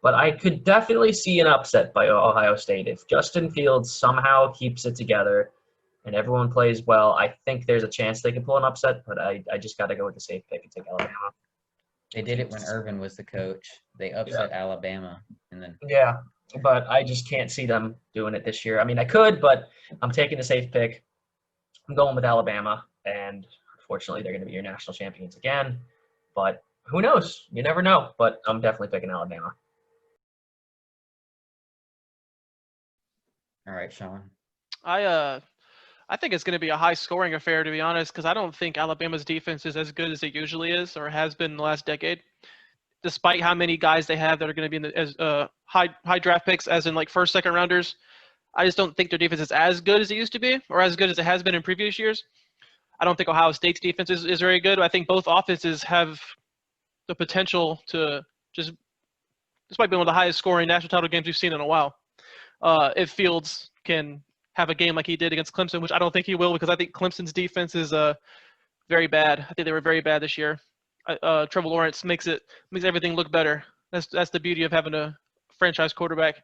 But I could definitely see an upset by Ohio State. If Justin Fields somehow keeps it together and everyone plays well, I think there's a chance they can pull an upset, but I just got to go with the safe pick and take Alabama. They did it when Irvin was the coach. They upset Alabama. Yeah, but I just can't see them doing it this year. I mean, I could, but I'm taking the safe pick. I'm going with Alabama, and unfortunately, they're going to be your national champions again. But who knows? You never know. But I'm definitely picking Alabama. All right, Shawn. I think it's going to be a high-scoring affair, to be honest, because I don't think Alabama's defense is as good as it usually is or has been in the last decade. Despite how many guys they have that are going to be in the high draft picks, as in like first, second rounders, I just don't think their defense is as good as it used to be or as good as it has been in previous years. I don't think Ohio State's defense is very good. I think both offenses have the potential to just – this might be one of the highest-scoring national title games we've seen in a while. If Fields can have a game like he did against Clemson, which I don't think he will because I think Clemson's defense is very bad. I think they were very bad this year. Trevor Lawrence makes everything look better. That's the beauty of having a franchise quarterback.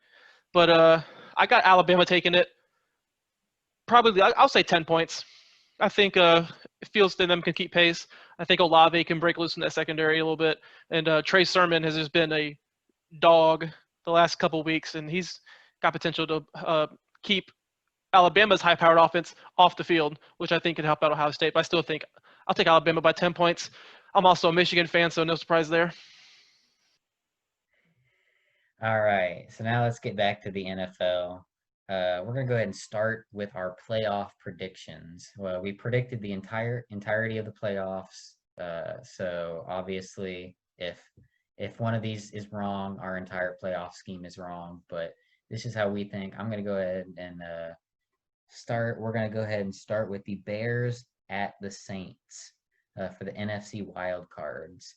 But I got Alabama taking it. Probably, I'll say 10 points. I think Fields and them can keep pace. I think Olave can break loose in that secondary a little bit. And Trey Sermon has just been a dog the last couple of weeks, and he's got potential to keep Alabama's high-powered offense off the field, which I think could help out Ohio State. But I still think I'll take Alabama by 10 points. I'm also a Michigan fan, so no surprise there. All right, so now let's get back to the NFL. We're gonna go ahead and start with our playoff predictions. Well, we predicted the entirety of the playoffs. So obviously, if one of these is wrong, our entire playoff scheme is wrong. But this is how we think. I'm gonna go ahead and start. We're gonna go ahead and start with the Bears at the Saints for the NFC Wild Cards.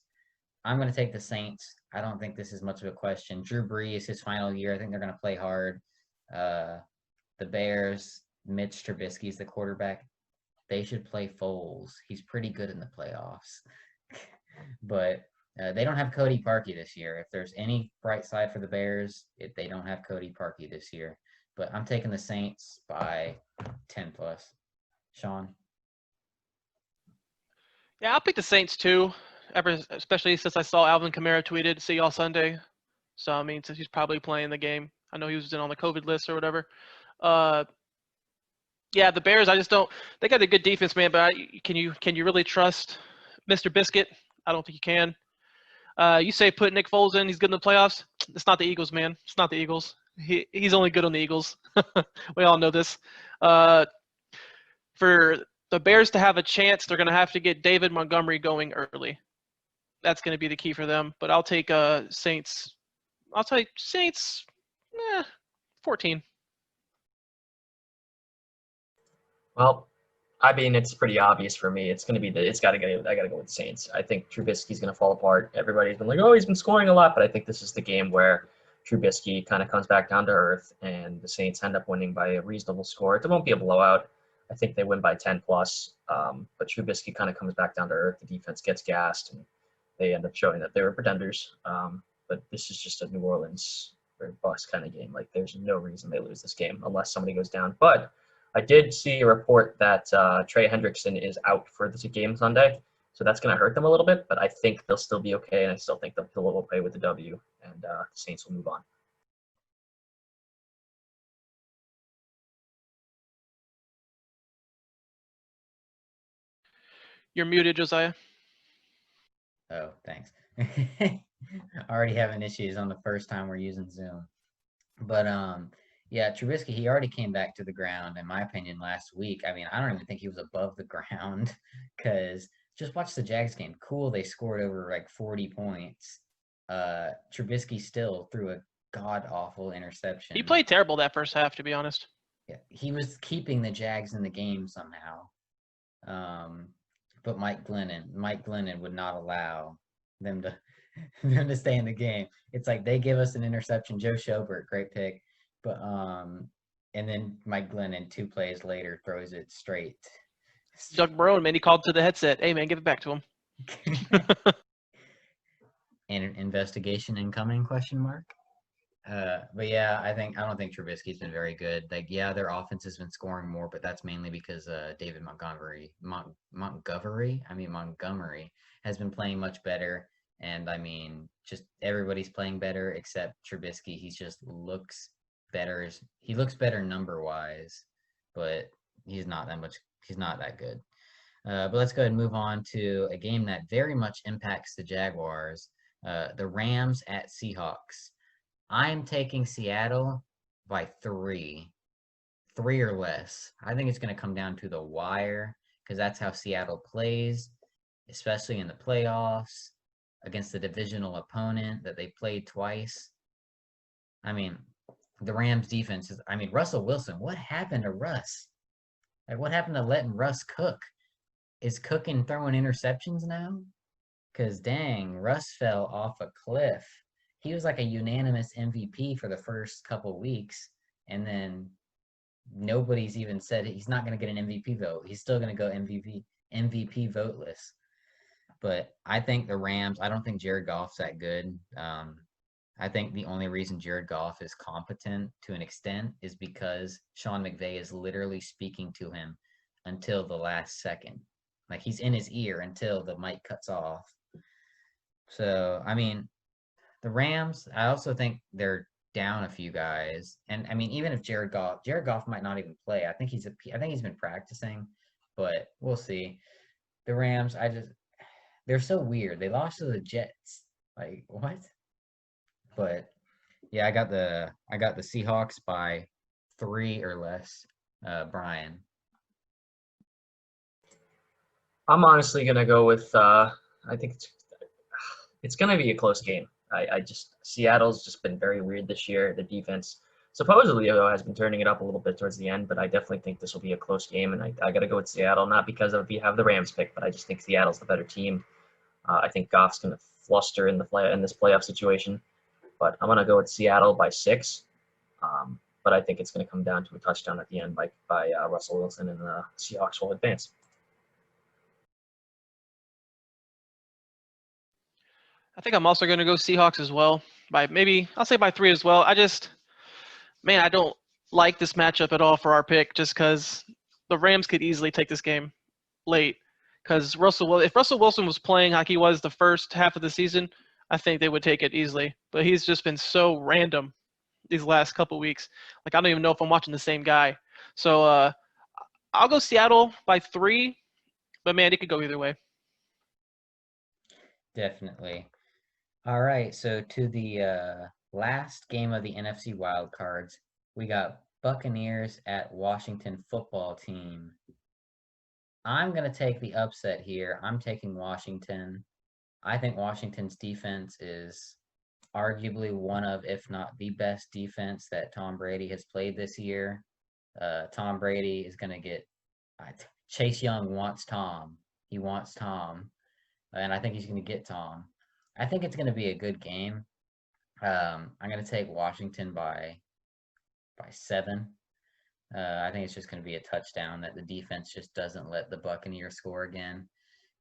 I'm going to take the Saints. I don't think this is much of a question. Drew Brees, his final year. I think they're going to play hard. The Bears, Mitch Trubisky's the quarterback. They should play Foles. He's pretty good in the playoffs. But they don't have Cody Parkey this year. If there's any bright side for the Bears, they don't have Cody Parkey this year. But I'm taking the Saints by 10 plus. Shawn? Yeah, I'll pick the Saints too. Especially since I saw Alvin Kamara tweeted, "See y'all Sunday." So I mean, since he's probably playing the game, I know he was in on the COVID list or whatever. Yeah, the Bears. I just don't. They got a good defense, man. But can you really trust Mr. Biscuit? I don't think you can. You say put Nick Foles in, he's good in the playoffs. It's not the Eagles, man. It's not the Eagles. He's only good on the Eagles. We all know this. For the Bears to have a chance, they're going to have to get David Montgomery going early. That's going to be the key for them. But I'll take Saints. I'll take Saints 14. Well, I mean, it's pretty obvious for me. I got to go with the Saints. I think Trubisky's going to fall apart. Everybody's been like, oh, he's been scoring a lot, but I think this is the game where Trubisky kind of comes back down to earth, and the Saints end up winning by a reasonable score. It won't be a blowout. I think they win by 10 plus. But Trubisky kind of comes back down to earth. The defense gets gassed, and they end up showing that they were pretenders. But this is just a New Orleans or bust kind of game. Like, there's no reason they lose this game unless somebody goes down. But I did see a report that Trey Hendrickson is out for the game Sunday, so that's going to hurt them a little bit. But I think they'll still be okay, and I still think they'll pull away with the W, and the Saints will move on. You're muted, Josiah. Oh, thanks. Already having issues on the first time we're using Zoom. But yeah, Trubisky, he already came back to the ground, in my opinion, last week. I mean, I don't even think he was above the ground because just watch the Jags game. Cool, they scored over like 40 points. Trubisky still threw a god-awful interception. He played terrible that first half, to be honest. Yeah, he was keeping the Jags in the game somehow. But Mike Glennon would not allow them to stay in the game. It's like they give us an interception. Joe Schobert, great pick. But and then Mike Glennon 2 plays later throws it straight. Doug Marone, man, he called to the headset. Hey, man, give it back to him. And an investigation incoming? Question mark. But yeah, I don't think Trubisky's been very good. Like, yeah, their offense has been scoring more, but that's mainly because David Montgomery has been playing much better. And I mean, just everybody's playing better except Trubisky. He just looks better. He looks better number wise, but he's not that good. But let's go ahead and move on to a game that very much impacts the Jaguars. The Rams at Seahawks. I'm taking Seattle by 3 or less. I think it's going to come down to the wire because that's how Seattle plays, especially in the playoffs against the divisional opponent that they played twice. I mean, the Rams defense is, Russell Wilson, what happened to Russ? Like, what happened to letting Russ cook? Is cooking throwing interceptions now? Because dang, Russ fell off a cliff. He was like a unanimous MVP for the first couple weeks, and then nobody's even said he's not going to get an MVP vote. He's still going to go MVP voteless. But I think the Rams, I don't think Jared Goff's that good. I think the only reason Jared Goff is competent to an extent is because Sean McVay is literally speaking to him until the last second. Like he's in his ear until the mic cuts off. So, I mean, the Rams, I also think they're down a few guys. And I mean, even if Jared Goff might not even play. I think he's been practicing, but we'll see. The Rams, they're so weird. They lost to the Jets. Like, what? But yeah, I got the Seahawks by 3 or less. Brian. I'm honestly gonna go with. I think it's gonna be a close game. I just Seattle's just been very weird this year. The defense supposedly though has been turning it up a little bit towards the end, but I definitely think this will be a close game, and I got to go with Seattle, not because of we have the Rams pick, but I just think Seattle's the better team. I think Goff's gonna fluster in this playoff situation, but I'm gonna go with Seattle by 6. But I think it's gonna come down to a touchdown at the end by Russell Wilson, and the Seahawks will advance. I think I'm also going to go Seahawks as well. I'll say by 3 as well. I don't like this matchup at all for our pick, just because the Rams could easily take this game late. Because if Russell Wilson was playing like he was the first half of the season, I think they would take it easily. But he's just been so random these last couple weeks. Like I don't even know if I'm watching the same guy. So I'll go Seattle by 3. But man, it could go either way. Definitely. All right, so to the last game of the NFC Wild Cards, we got Buccaneers at Washington Football Team. I'm going to take the upset here. I'm taking Washington. I think Washington's defense is arguably one of, if not the best defense that Tom Brady has played this year. Tom Brady is going to get Chase Young wants Tom. He wants Tom, and I think he's going to get Tom. I think it's going to be a good game. I'm going to take Washington by 7. I think it's just going to be a touchdown that the defense just doesn't let the Buccaneers score again.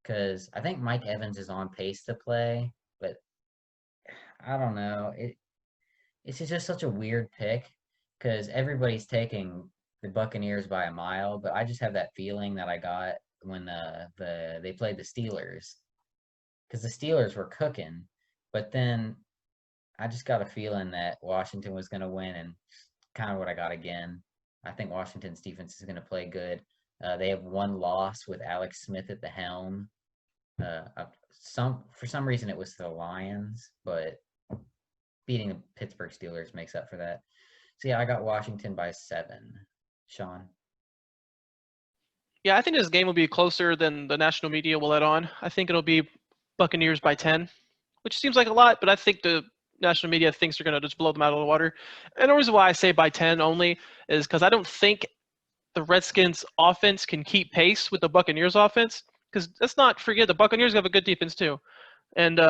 Because I think Mike Evans is on pace to play, but I don't know. It's just such a weird pick because everybody's taking the Buccaneers by a mile, but I just have that feeling that I got when they played the Steelers. Because the Steelers were cooking, but then I just got a feeling that Washington was going to win, and kind of what I got again. I think Washington's defense is going to play good. They have one loss with Alex Smith at the helm. For some reason it was the Lions, but beating the Pittsburgh Steelers makes up for that. So yeah, I got Washington by 7. Shawn? Yeah, I think this game will be closer than the national media will let on. I think it'll be Buccaneers by 10, which seems like a lot, but I think the national media thinks they're going to just blow them out of the water. And the reason why I say by 10 only is because I don't think the Redskins' offense can keep pace with the Buccaneers' offense. Because let's not forget, the Buccaneers have a good defense too. And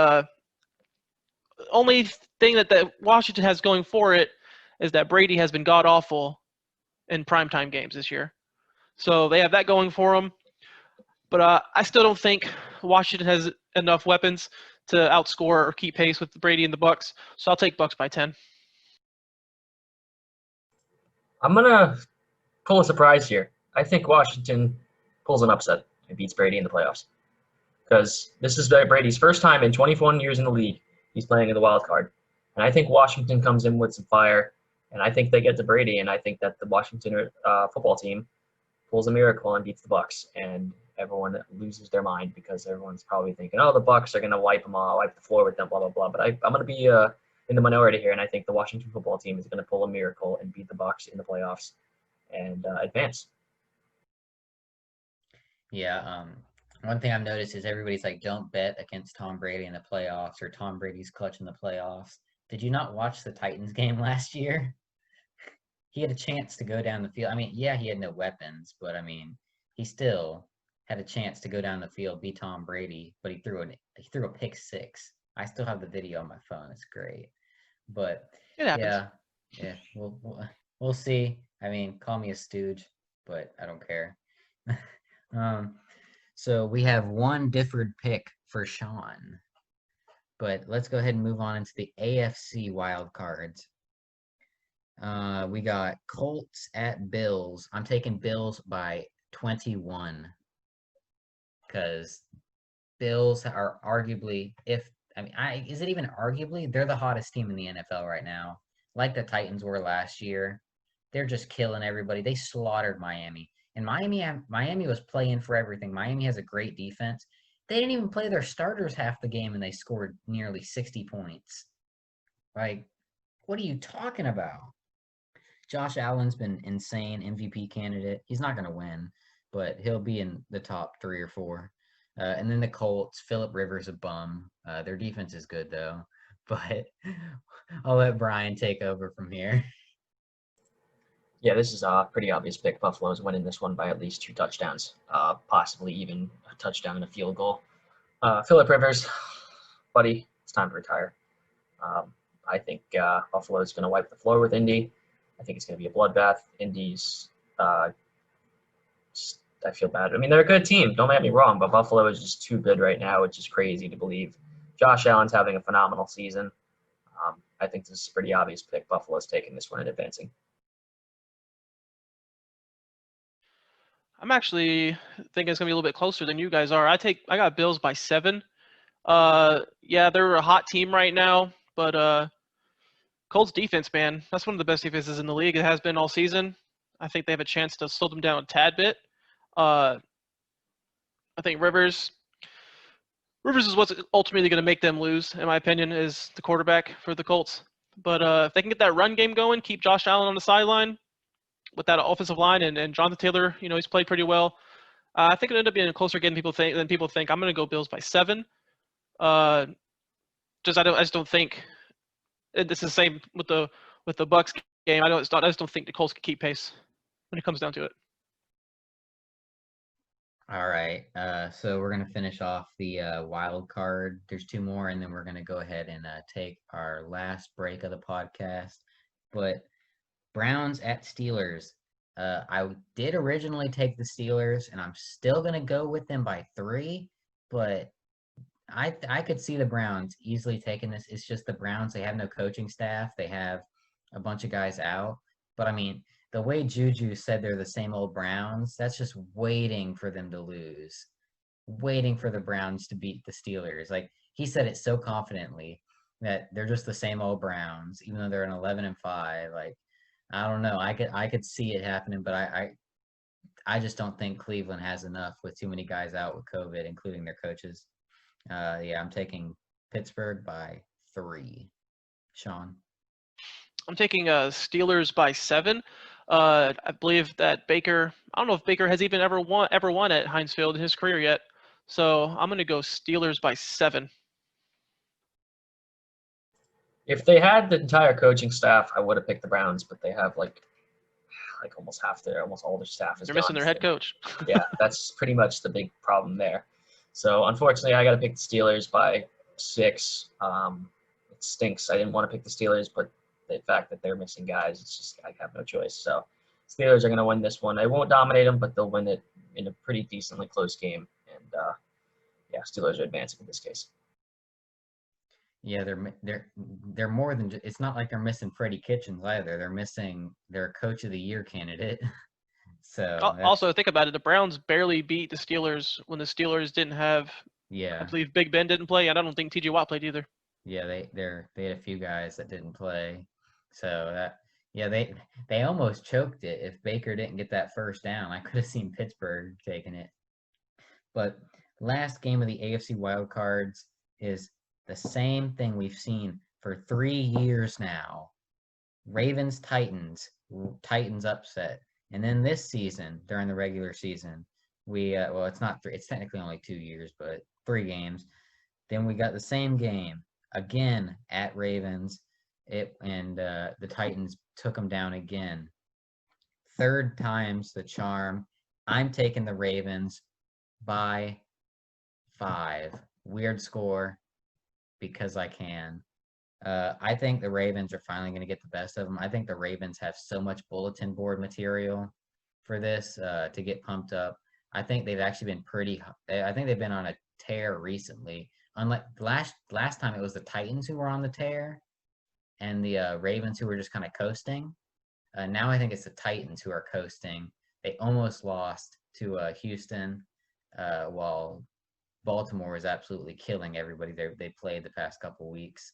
only thing that Washington has going for it is that Brady has been god-awful in primetime games this year. So they have that going for them. But I still don't think Washington has enough weapons to outscore or keep pace with Brady and the Bucs. So I'll take Bucs by 10. I'm gonna pull a surprise here. I think Washington pulls an upset and beats Brady in the playoffs. Because this is Brady's first time in 21 years in the league he's playing in the wild card. And I think Washington comes in with some fire, and I think they get to Brady, and I think that the Washington football team pulls a miracle and beats the Bucs, and everyone loses their mind because everyone's probably thinking, oh, the Bucs are going to wipe the floor with them, blah, blah, blah. But I'm going to be in the minority here, and I think the Washington football team is going to pull a miracle and beat the Bucs in the playoffs and advance. Yeah, one thing I've noticed is everybody's like, don't bet against Tom Brady in the playoffs or Tom Brady's clutch in the playoffs. Did you not watch the Titans game last year? He had a chance to go down the field. I mean, yeah, he had no weapons, but I mean, he still had a chance to go down the field, beat Tom Brady, but he threw a pick 6. I still have the video on my phone. It's great. But It happens. yeah, we'll see. I mean, call me a stooge, but I don't care. So we have one differed pick for Shawn. But let's go ahead and move on into the AFC Wild Cards. We got Colts at Bills. I'm taking Bills by 21 because Bills are arguably, is it even arguably? They're the hottest team in the NFL right now. Like the Titans were last year. They're just killing everybody. They slaughtered Miami. And Miami was playing for everything. Miami has a great defense. They didn't even play their starters half the game and they scored nearly 60 points. Like, what are you talking about? Josh Allen's been insane MVP candidate. He's not going to win, but he'll be in the top 3 or 4. And then the Colts, Phillip Rivers a bum. Their defense is good though, but I'll let Brian take over from here. Yeah, this is a pretty obvious pick. Buffalo's winning this one by at least 2 touchdowns, possibly even a touchdown and a field goal. Phillip Rivers, buddy, it's time to retire. I think Buffalo's going to wipe the floor with Indy. I think it's going to be a bloodbath. Indy's, I feel bad. I mean, they're a good team. Don't get me wrong, but Buffalo is just too good right now. It's just crazy to believe. Josh Allen's having a phenomenal season. I think this is a pretty obvious pick. Buffalo's taking this one and advancing. I'm actually thinking it's gonna be a little bit closer than you guys are. I got Bills by 7. Yeah, they're a hot team right now, but Colts defense, man, that's one of the best defenses in the league. It has been all season. I think they have a chance to slow them down a tad bit. I think Rivers is what's ultimately going to make them lose, in my opinion, is the quarterback for the Colts. But if they can get that run game going, keep Josh Allen on the sideline with that offensive line, and Jonathan Taylor, he's played pretty well. I think it'll end up being a closer game than people think. I'm going to go Bills by 7. I just don't think this is the same with the Bucks game. I just don't think the Colts can keep pace when it comes down to it. All right. So we're going to finish off the wild card. There's 2 more, and then we're going to go ahead and take our last break of the podcast. But Browns at Steelers. I did originally take the Steelers, and I'm still going to go with them by 3. But I could see the Browns easily taking this. It's just the Browns. They have no coaching staff. They have a bunch of guys out. But, I mean, the way Juju said they're the same old Browns, that's just waiting for them to lose, waiting for the Browns to beat the Steelers. Like, he said it so confidently that they're just the same old Browns, even though they're an 11-5. Like, I don't know. I could see it happening, but I just don't think Cleveland has enough with too many guys out with COVID, including their coaches. Yeah, I'm taking Pittsburgh by 3. Shawn? I'm taking Steelers by 7. I believe that Baker. I don't know if Baker has even ever won at Heinz Field in his career yet. So I'm going to go Steelers by 7. If they had the entire coaching staff, I would have picked the Browns, but they have like almost all their staff is They're gone. missing their head coach. Yeah, that's pretty much the big problem there. So unfortunately, I got to pick the Steelers by 6. It stinks. I didn't want to pick the Steelers, but the fact that they're missing guys, it's just I have no choice. So Steelers are going to win this one. They won't dominate them, but they'll win it in a pretty decently close game. And yeah, Steelers are advancing in this case. Yeah, they're more than just, it's not like they're missing Freddie Kitchens either. They're missing their Coach of the Year candidate. So also think about it. The Browns barely beat the Steelers when the Steelers didn't have. Yeah, I believe Big Ben didn't play, and I don't think T.J. Watt played either. Yeah, they had a few guys that didn't play. So they almost choked it. If Baker didn't get that first down, I could have seen Pittsburgh taking it. But last game of the AFC Wild Cards is the same thing we've seen for 3 years now. Ravens Titans upset. And then this season, during the regular season, it's not 3, it's technically only 2 years, but 3 games. Then we got the same game again at Ravens. The Titans took them down again. 3rd time's the charm. I'm taking the Ravens by 5. Weird score because I can. I think the Ravens are finally going to get the best of them. I think the Ravens have so much bulletin board material for this to get pumped up. I think they've actually been I think they've been on a tear recently. unlike last time, it was the Titans who were on the tear, and the Ravens who were just kind of coasting. Now I think it's the Titans who are coasting. They almost lost to Houston, while Baltimore is absolutely killing everybody they played the past couple weeks.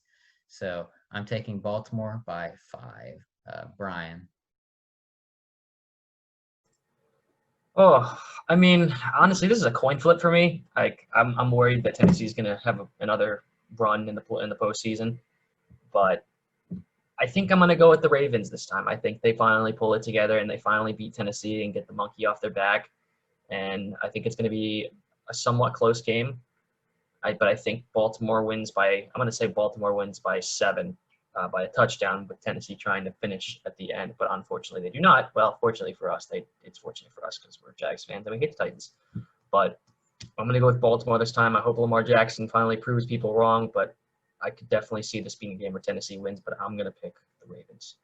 So I'm taking Baltimore by 5. Brian. Oh, I mean, honestly, this is a coin flip for me. Like, I'm worried that Tennessee's going to have another run in the postseason, but I think I'm going to go with the Ravens this time. I think they finally pull it together and they finally beat Tennessee and get the monkey off their back. And I think it's going to be a somewhat close game. But I think Baltimore wins by, I'm going to say Baltimore wins by 7, by a touchdown, with Tennessee trying to finish at the end. But unfortunately, they do not. Well, fortunately for us, it's fortunate for us because we're Jags fans and we hate the Titans. But I'm going to go with Baltimore this time. I hope Lamar Jackson finally proves people wrong, but I could definitely see this being a game where Tennessee wins, but I'm going to pick the Ravens.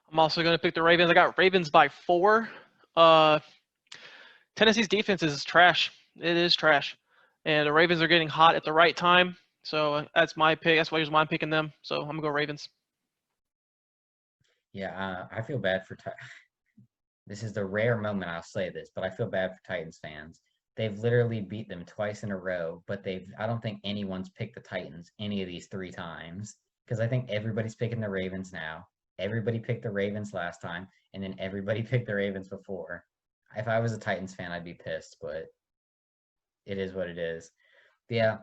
I'm also going to pick the Ravens. I got Ravens by 4. Tennessee's defense is trash. It is trash. And the Ravens are getting hot at the right time. So that's my pick. That's why I'm picking them. So I'm going to go Ravens. Yeah, I feel bad for this is the rare moment I'll say this, but I feel bad for Titans fans. They've literally beat them twice in a row, but I don't think anyone's picked the Titans any of these 3 times, because I think everybody's picking the Ravens now. Everybody picked the Ravens last time, and then everybody picked the Ravens before. If I was a Titans fan, I'd be pissed, but it is what it is. But yeah,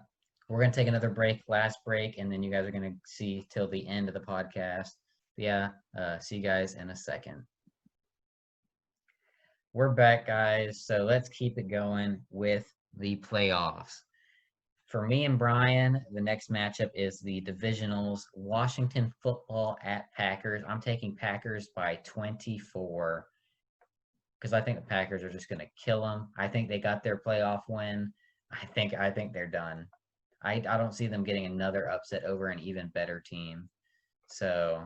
we're going to take another break, last break, and then you guys are going to see till the end of the podcast. But yeah, see you guys in a second. We're back, guys, so let's keep it going with the playoffs. For me and Brian, the next matchup is the Divisionals, Washington Football at Packers. I'm taking Packers by 24 because I think the Packers are just going to kill them. I think they got their playoff win. I think they're done. I don't see them getting another upset over an even better team. So,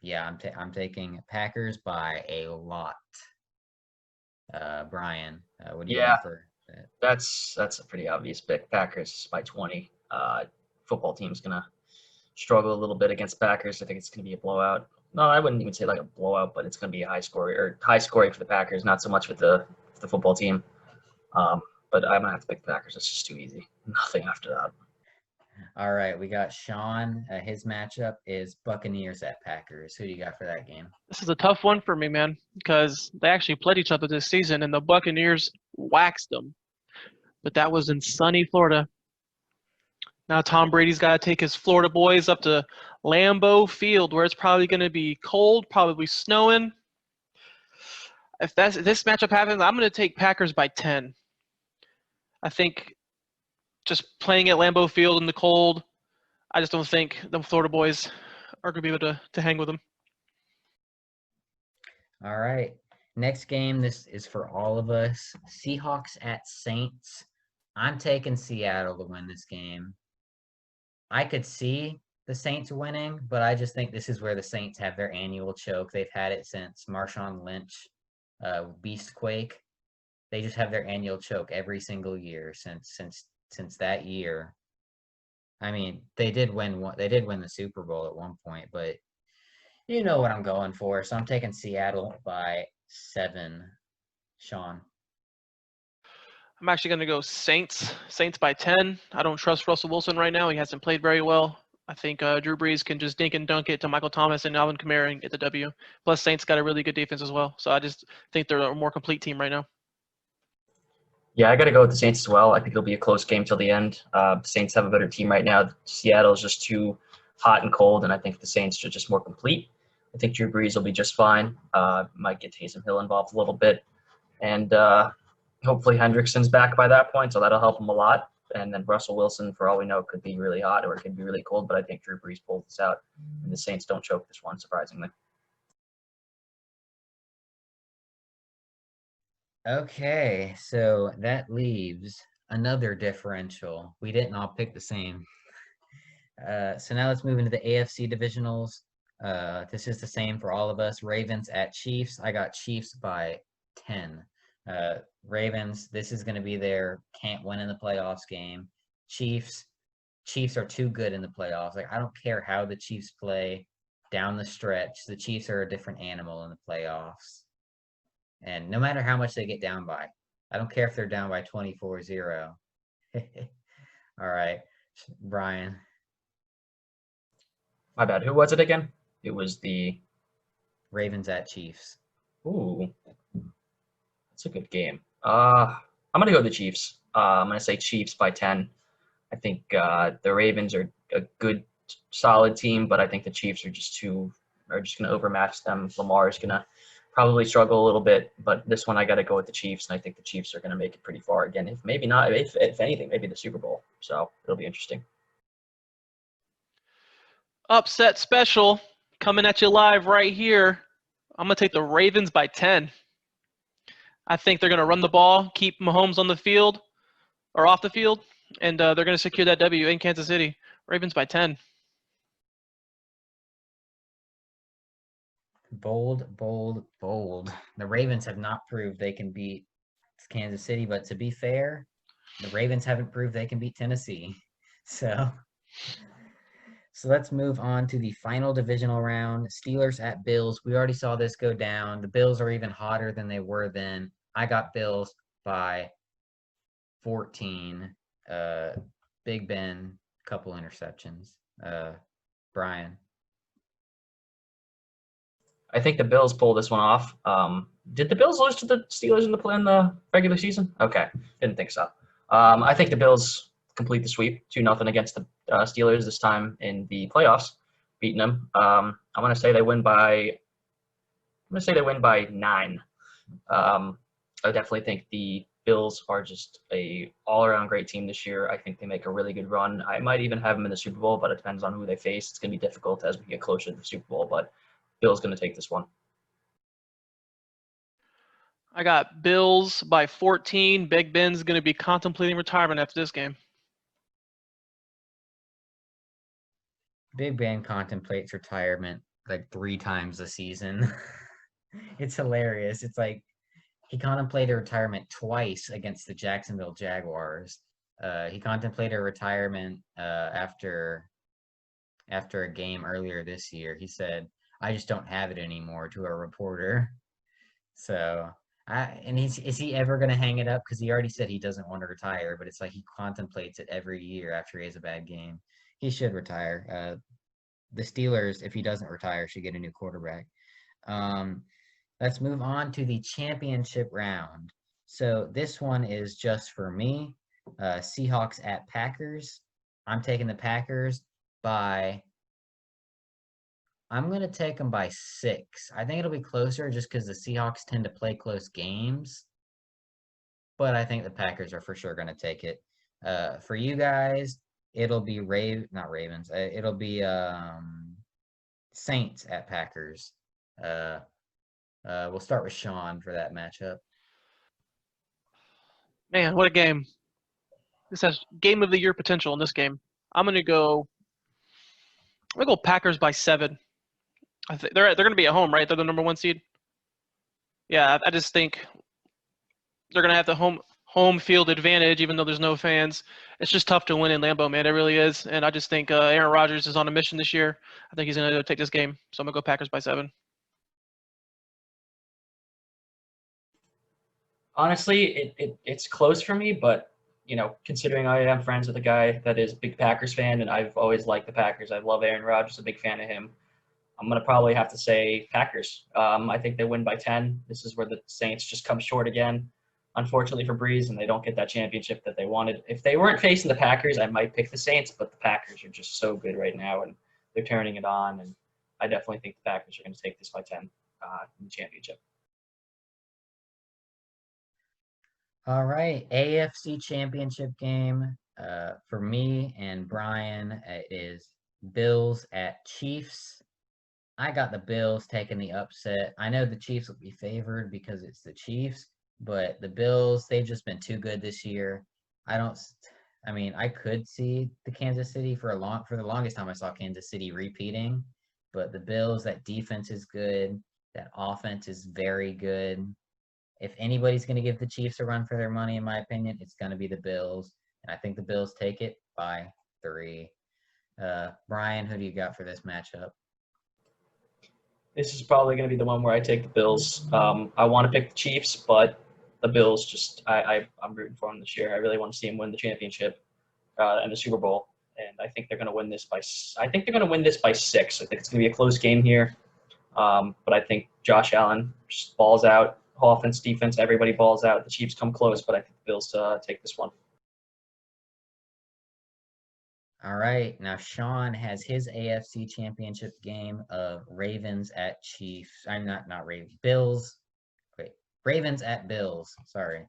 yeah, I'm taking Packers by a lot. Brian, what do you got for that? That's a pretty obvious pick. Packers by 20. Football team's going to struggle a little bit against Packers. I think it's going to be a blowout. No, I wouldn't even say like a blowout, but it's going to be high scoring for the Packers, not so much with the football team. But I'm going to have to pick the Packers. It's just too easy. Nothing after that. All right, we got Shawn. His matchup is Buccaneers at Packers. Who do you got for that game? This is a tough one for me, man, because they actually played each other this season, and the Buccaneers waxed them. But that was in sunny Florida. Now Tom Brady's got to take his Florida boys up to Lambeau Field, where it's probably going to be cold, probably snowing. If this matchup happens, I'm going to take Packers by 10. I think just playing at Lambeau Field in the cold, I just don't think the Florida boys are going to be able to hang with them. All right. Next game, this is for all of us. Seahawks at Saints. I'm taking Seattle to win this game. I could see the Saints winning, but I just think this is where the Saints have their annual choke. They've had it since Marshawn Lynch, Beastquake. They just have their annual choke every single year since that year. I mean, they did win the Super Bowl at one point, but you know what I'm going for. So I'm taking Seattle by 7. Shawn. I'm actually going to go Saints. Saints by 10. I don't trust Russell Wilson right now. He hasn't played very well. I think Drew Brees can just dink and dunk it to Michael Thomas and Alvin Kamara and get the W. Plus, Saints got a really good defense as well. So I just think they're a more complete team right now. Yeah, I got to go with the Saints as well. I think it'll be a close game till the end. The Saints have a better team right now. Seattle is just too hot and cold, and I think the Saints are just more complete. I think Drew Brees will be just fine. Might get Taysom Hill involved a little bit. And hopefully Hendrickson's back by that point, so that'll help him a lot. And then Russell Wilson, for all we know, could be really hot or it could be really cold, but I think Drew Brees pulls this out, and the Saints don't choke this one, surprisingly. Okay, so that leaves another differential. We didn't all pick the same. So now let's move into the AFC Divisionals. This is the same for all of us. Ravens at Chiefs. I got Chiefs by 10. Ravens, this is going to be their can't win in the playoffs game. Chiefs are too good in the playoffs. Like, I don't care how the Chiefs play down the stretch. The Chiefs are a different animal in the playoffs. And no matter how much they get down by, I don't care if they're down by 24-0. All right, Brian. My bad. Who was it again? It was the Ravens at Chiefs. Ooh, that's a good game. I'm gonna go with the Chiefs. I'm gonna say Chiefs by 10. I think the Ravens are a good, solid team, but I think the Chiefs are just gonna overmatch them. Lamar is gonna probably struggle a little bit, but this one I got to go with the Chiefs, and I think the Chiefs are gonna make it pretty far again. If maybe not, if anything, maybe the Super Bowl. So it'll be interesting. Upset special coming at you live right here. I'm going to take the Ravens by 10. I think they're going to run the ball, keep Mahomes on the field or off the field, and they're going to secure that W in Kansas City. Ravens by 10. Bold, bold, bold. The Ravens have not proved they can beat Kansas City, but to be fair, the Ravens haven't proved they can beat Tennessee. So let's move on to the final divisional round. Steelers at Bills. We already saw this go down. The Bills are even hotter than they were then. I got Bills by 14. Big Ben, couple interceptions. Brian. I think the Bills pull this one off. Did the Bills lose to the Steelers in the regular season? Okay, didn't think so. I think the Bills complete the sweep, 2-0 against the Steelers this time in the playoffs, beating them. I'm gonna say they win by 9. I definitely think the Bills are just a all-around great team this year. I think they make a really good run. I might even have them in the Super Bowl, but it depends on who they face. It's gonna be difficult as we get closer to the Super Bowl, but Bill's gonna take this one. I got Bills by 14. Big Ben's going to be contemplating retirement after this game. Big Ben contemplates retirement like 3 times a season. It's hilarious. It's like he contemplated retirement twice against the Jacksonville Jaguars. He contemplated retirement after a game earlier this year. He said, "I just don't have it anymore," to a reporter. So, is he ever going to hang it up? Because he already said he doesn't want to retire, but it's like he contemplates it every year after he has a bad game. He should retire. The Steelers, if he doesn't retire, should get a new quarterback. Let's move on to the championship round. So this one is just for me. Seahawks at Packers. I'm taking the Packers by... I'm going to take them by 6. I think it'll be closer just because the Seahawks tend to play close games. But I think the Packers are for sure going to take it. For you guys, it'll be not Ravens. It'll be Saints at Packers. We'll start with Shawn for that matchup. Man, what a game. This has game of the year potential in this game. I'm going to go Packers by 7. I think they're going to be at home, right? They're the number 1 seed. Yeah, I just think they're going to have the home field advantage, even though there's no fans. It's just tough to win in Lambeau, man. It really is. And I just think Aaron Rodgers is on a mission this year. I think he's going to take this game. So I'm going to go Packers by 7. Honestly, it's close for me, but considering I am friends with a guy that is a big Packers fan, and I've always liked the Packers. I love Aaron Rodgers, a big fan of him. I'm going to probably have to say Packers. I think they win by 10. This is where the Saints just come short again, unfortunately for Breeze, and they don't get that championship that they wanted. If they weren't facing the Packers, I might pick the Saints, but the Packers are just so good right now, and they're turning it on, and I definitely think the Packers are going to take this by 10 in the championship. All right, AFC Championship game for me and Brian. It is Bills at Chiefs. I got the Bills taking the upset. I know the Chiefs will be favored because it's the Chiefs, but the Bills, they've just been too good this year. I could see the Kansas City for the longest time I saw Kansas City repeating, but the Bills, that defense is good. That offense is very good. if anybody's going to give the Chiefs a run for their money, in my opinion, it's going to be the Bills. And I think the Bills take it by 3. Brian, who do you got for this matchup? This is probably going to be the one where I take the Bills. I want to pick the Chiefs, but the Bills I'm rooting for them this year. I really want to see them win the championship and the Super Bowl. And I think they're going to win this by 6. I think it's going to be a close game here. But I think Josh Allen just balls out. Offense, defense, everybody balls out. The Chiefs come close, but I think the Bills take this one. All right. Now, Shawn has his AFC Championship game of Ravens at Chiefs. I'm not Ravens. Bills. Wait. Ravens at Bills. Sorry.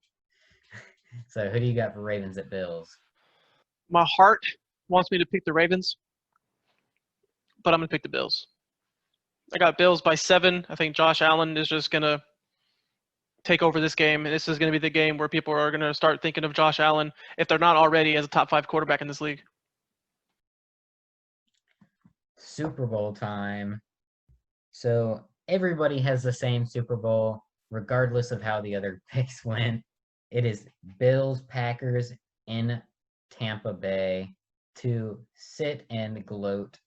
So, who do you got for Ravens at Bills? My heart wants me to pick the Ravens, but I'm going to pick the Bills. I got Bills by 7. I think Josh Allen is just going to take over this game, and this is going to be the game where people are going to start thinking of Josh Allen, if they're not already, as a top 5 quarterback in this league. Super Bowl time. So everybody has the same Super Bowl, regardless of how the other picks went. It is Bills Packers in Tampa Bay to sit and gloat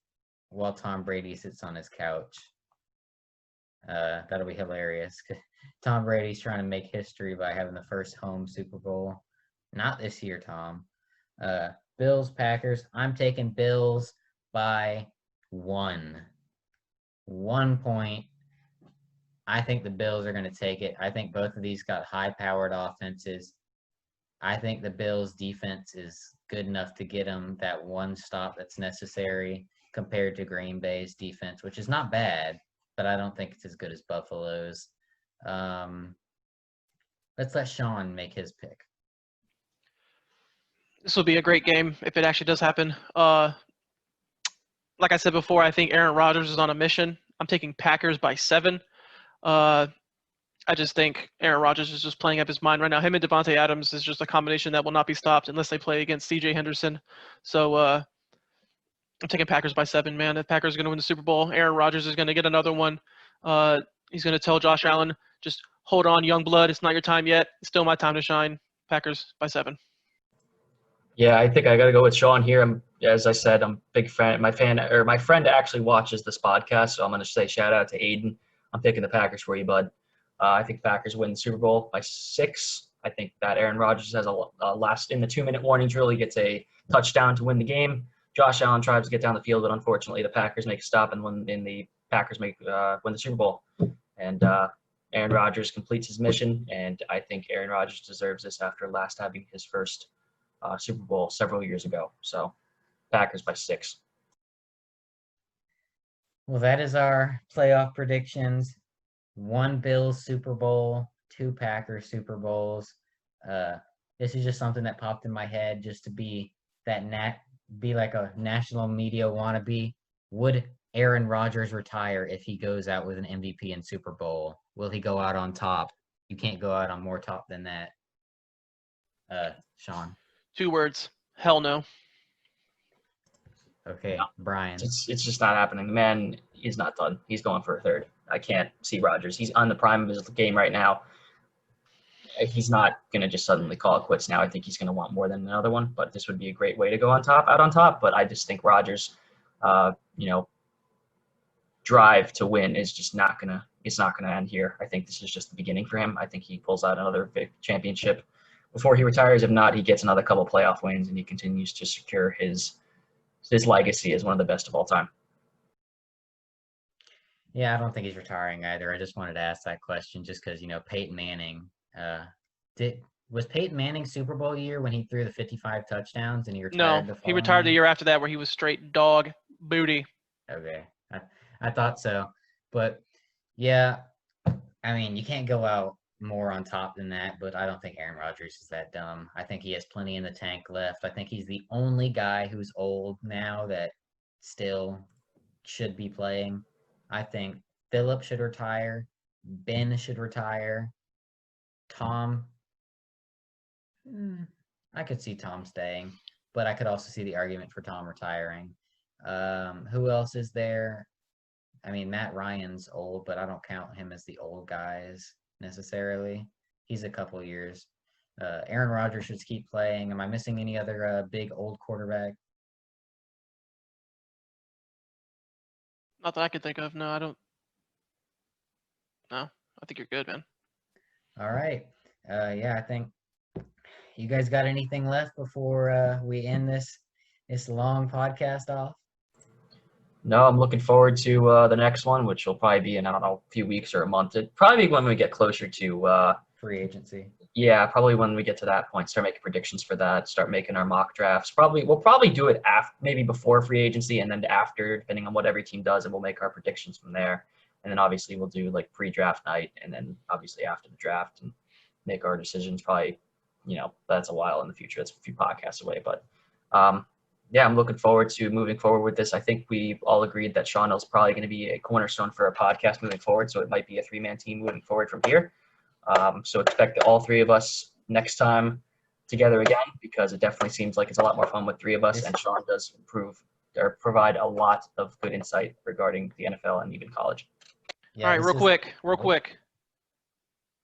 while Tom Brady sits on his couch. That'll be hilarious. Tom Brady's trying to make history by having the first home Super Bowl. Not this year, Tom. Bills Packers. I'm taking Bills by 1. 1 point. I think the Bills are going to take it. I think both of these got high-powered offenses. I think the Bills' defense is good enough to get them that one stop that's necessary compared to Green Bay's defense, which is not bad, but I don't think it's as good as Buffalo's. Let's let Shawn make his pick. This will be a great game if it actually does happen. Like I said before, I think Aaron Rodgers is on a mission. I'm taking Packers by 7. I just think Aaron Rodgers is just playing up his mind right now. Him and Devontae Adams is just a combination that will not be stopped unless they play against C.J. Henderson. So I'm taking Packers by 7, man. The Packers are going to win the Super Bowl. Aaron Rodgers is going to get another one. He's going to tell Josh Allen, just hold on, young blood. It's not your time yet. It's still my time to shine. Packers by 7. Yeah, I think I got to go with Shawn here. As I said, I'm a big fan. My friend actually watches this podcast, so I'm going to say shout out to Aiden. I'm picking the Packers for you, bud. I think Packers win the Super Bowl by 6. I think that Aaron Rodgers has a last in the 2-minute warning drill. He gets a touchdown to win the game. Josh Allen tries to get down the field, but unfortunately, the Packers make a stop and win the Super Bowl. And Aaron Rodgers completes his mission, and I think Aaron Rodgers deserves this after last having his first Super Bowl several years ago. So, Packers by 6. Well, that is our playoff predictions. 1 Bills Super Bowl, 2 Packers Super Bowls. This is just something that popped in my head just to be like a national media wannabe. Would Aaron Rodgers retire if he goes out with an MVP and Super Bowl? Will he go out on top? You can't go out on more top than that. Shawn. 2 words. Hell no. Okay, No. Brian. It's just not happening. The man is not done. He's going for a 3rd. I can't see Rodgers. He's on the prime of his game right now. He's not going to just suddenly call it quits now. I think he's going to want more than another one, but this would be a great way to go out on top. But I just think Rodgers, drive to win is just not going to end here. I think this is just the beginning for him. I think he pulls out another big championship before he retires. If not, he gets another couple playoff wins and he continues to secure his legacy as one of the best of all time. Yeah, I don't think he's retiring either. I just wanted to ask that question just because, Peyton Manning. Was Peyton Manning Super Bowl year when he threw the 55 touchdowns and he retired? No, he retired the year after that where he was straight dog booty. Okay, I thought so. But, yeah, I mean, you can't go out more on top than that, but I don't think Aaron Rodgers is that dumb. I think he has plenty in the tank left. I think he's the only guy who's old now that still should be playing. I think Phillip should retire. Ben should retire. Tom, I could see Tom staying, but I could also see the argument for Tom retiring. Who else is there? I mean, Matt Ryan's old, but I don't count him as the old guys necessarily. he's a couple years. Aaron Rodgers should keep playing. Am I missing any other big old quarterback? Not that I can think of. No, I don't. No, I think you're good, man. All right. Yeah, I think you guys got anything left before we end this long podcast off? No, I'm looking forward to the next one, which will probably be in, I don't know, a few weeks or a month. It'd probably be when we get closer to Free agency. yeah, probably when we get to that point, start making predictions for that, start making our mock drafts. We'll probably do it maybe before free agency and then after, depending on what every team does, and we'll make our predictions from there. And then obviously we'll do like pre-draft night, and then obviously after the draft and make our decisions. Probably, that's a while in the future. That's a few podcasts away, but yeah, I'm looking forward to moving forward with this. I think we all agreed that Shawn is probably going to be a cornerstone for our podcast moving forward, so it might be a 3-man team moving forward from here. So expect all 3 of us next time together again, because it definitely seems like it's a lot more fun with 3 of us, and Shawn does provide a lot of good insight regarding the NFL and even college. Yeah, all right, real quick.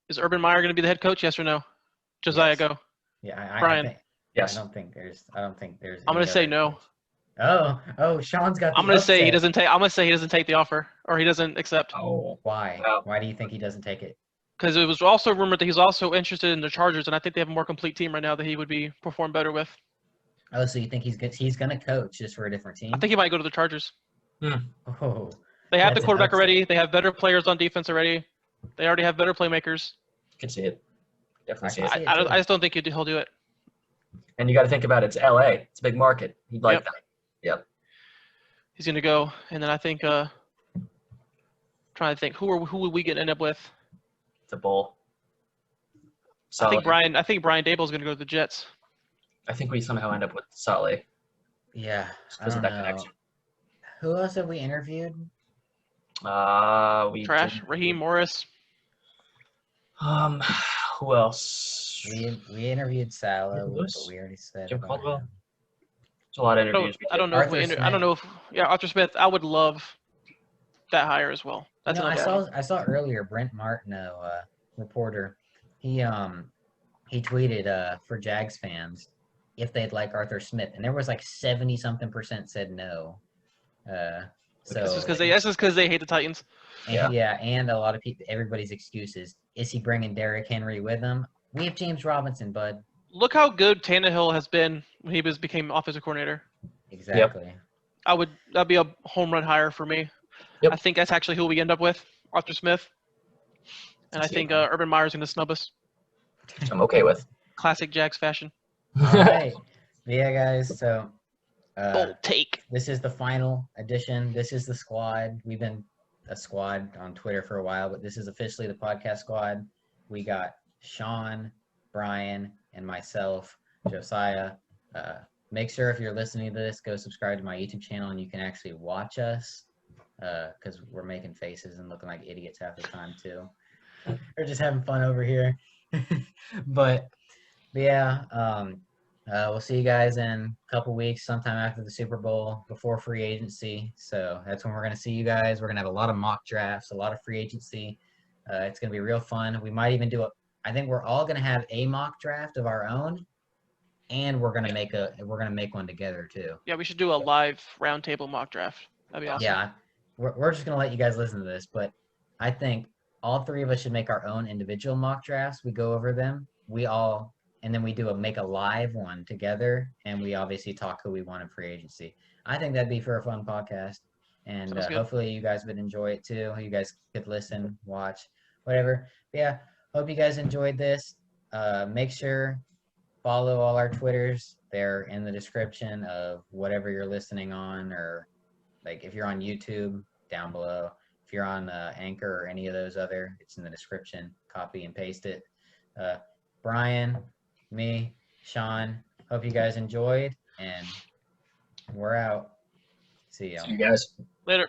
Is Urban Meyer going to be the head coach? Yes or no? Josiah, yes. Go. Yeah, Brian. Yes. I don't think there's. I'm going to say no. Oh, Shawn's got. I'm going to say he doesn't take. I'm going to say he doesn't take the offer, or he doesn't accept. Oh, why? Why do you think he doesn't take it? Because it was also rumored that he's also interested in the Chargers, and I think they have a more complete team right now that he would perform better with. Oh, so you think he's going to coach just for a different team? I think he might go to the Chargers. Oh. They have the quarterback already. They have better players on defense already. They already have better playmakers. Can see it. Definitely see it. I just don't think he'll do it. And you got to think about it. It's LA. It's a big market. He'd like that. Yep. He's going to go, and then I think trying to think who would we end up with? The Bull. I think Brian Daboll is going to go to the Jets. I think we somehow end up with Saleh. Yeah. Because of that connection. Who else have we interviewed? Raheem Morris. Who else? We interviewed Salah, but Lewis? we already said Jim about Caldwell? him. There's a lot of interviews. I don't know if Arthur Smith. I would love that hire as well. That's I saw earlier Brent Martineau, reporter. He tweeted for Jags fans if they'd like Arthur Smith, and there was like 70-something% said no. So that's just because they hate the Titans. And, and a lot of people, everybody's excuses. Is he bringing Derrick Henry with him? We have James Robinson, bud. Look how good Tannehill has been when he became offensive coordinator. Exactly. Yep. That'd be a home run hire for me. Yep. I think that's actually who we end up with, Arthur Smith. And I think Urban Meyer's going to snub us. Which I'm okay with. Classic Jags fashion. All right. Yeah, guys. So bold take. This is the final edition. This is the squad. We've been a squad on Twitter for a while, but this is officially the podcast squad. We got Shawn, Brian, and myself, Josiah. Make sure if you're listening to this, go subscribe to my YouTube channel and you can actually watch us because we're making faces and looking like idiots half the time too. We're just having fun over here. but yeah, we'll see you guys in a couple weeks, sometime after the Super Bowl, before free agency. So that's when we're going to see you guys. We're going to have a lot of mock drafts, a lot of free agency. It's going to be real fun. We might even do I think we're all going to have a mock draft of our own, and we're going to make one together too. Yeah, we should do a live roundtable mock draft. That'd be awesome. Yeah, we're just going to let you guys listen to this, but I think all 3 of us should make our own individual mock drafts. We go over them. And then we make a live one together, and we obviously talk who we want in free agency. I think that'd be for a fun podcast, and hopefully you guys would enjoy it too. You guys could listen, watch, whatever. But yeah, hope you guys enjoyed this. Make sure follow all our Twitters. They're in the description of whatever you're listening on, or like if you're on YouTube, down below. If you're on Anchor or any of those other, it's in the description. Copy and paste it. Brian, me, Shawn, hope you guys enjoyed, and we're out. See y'all. See you guys. Later.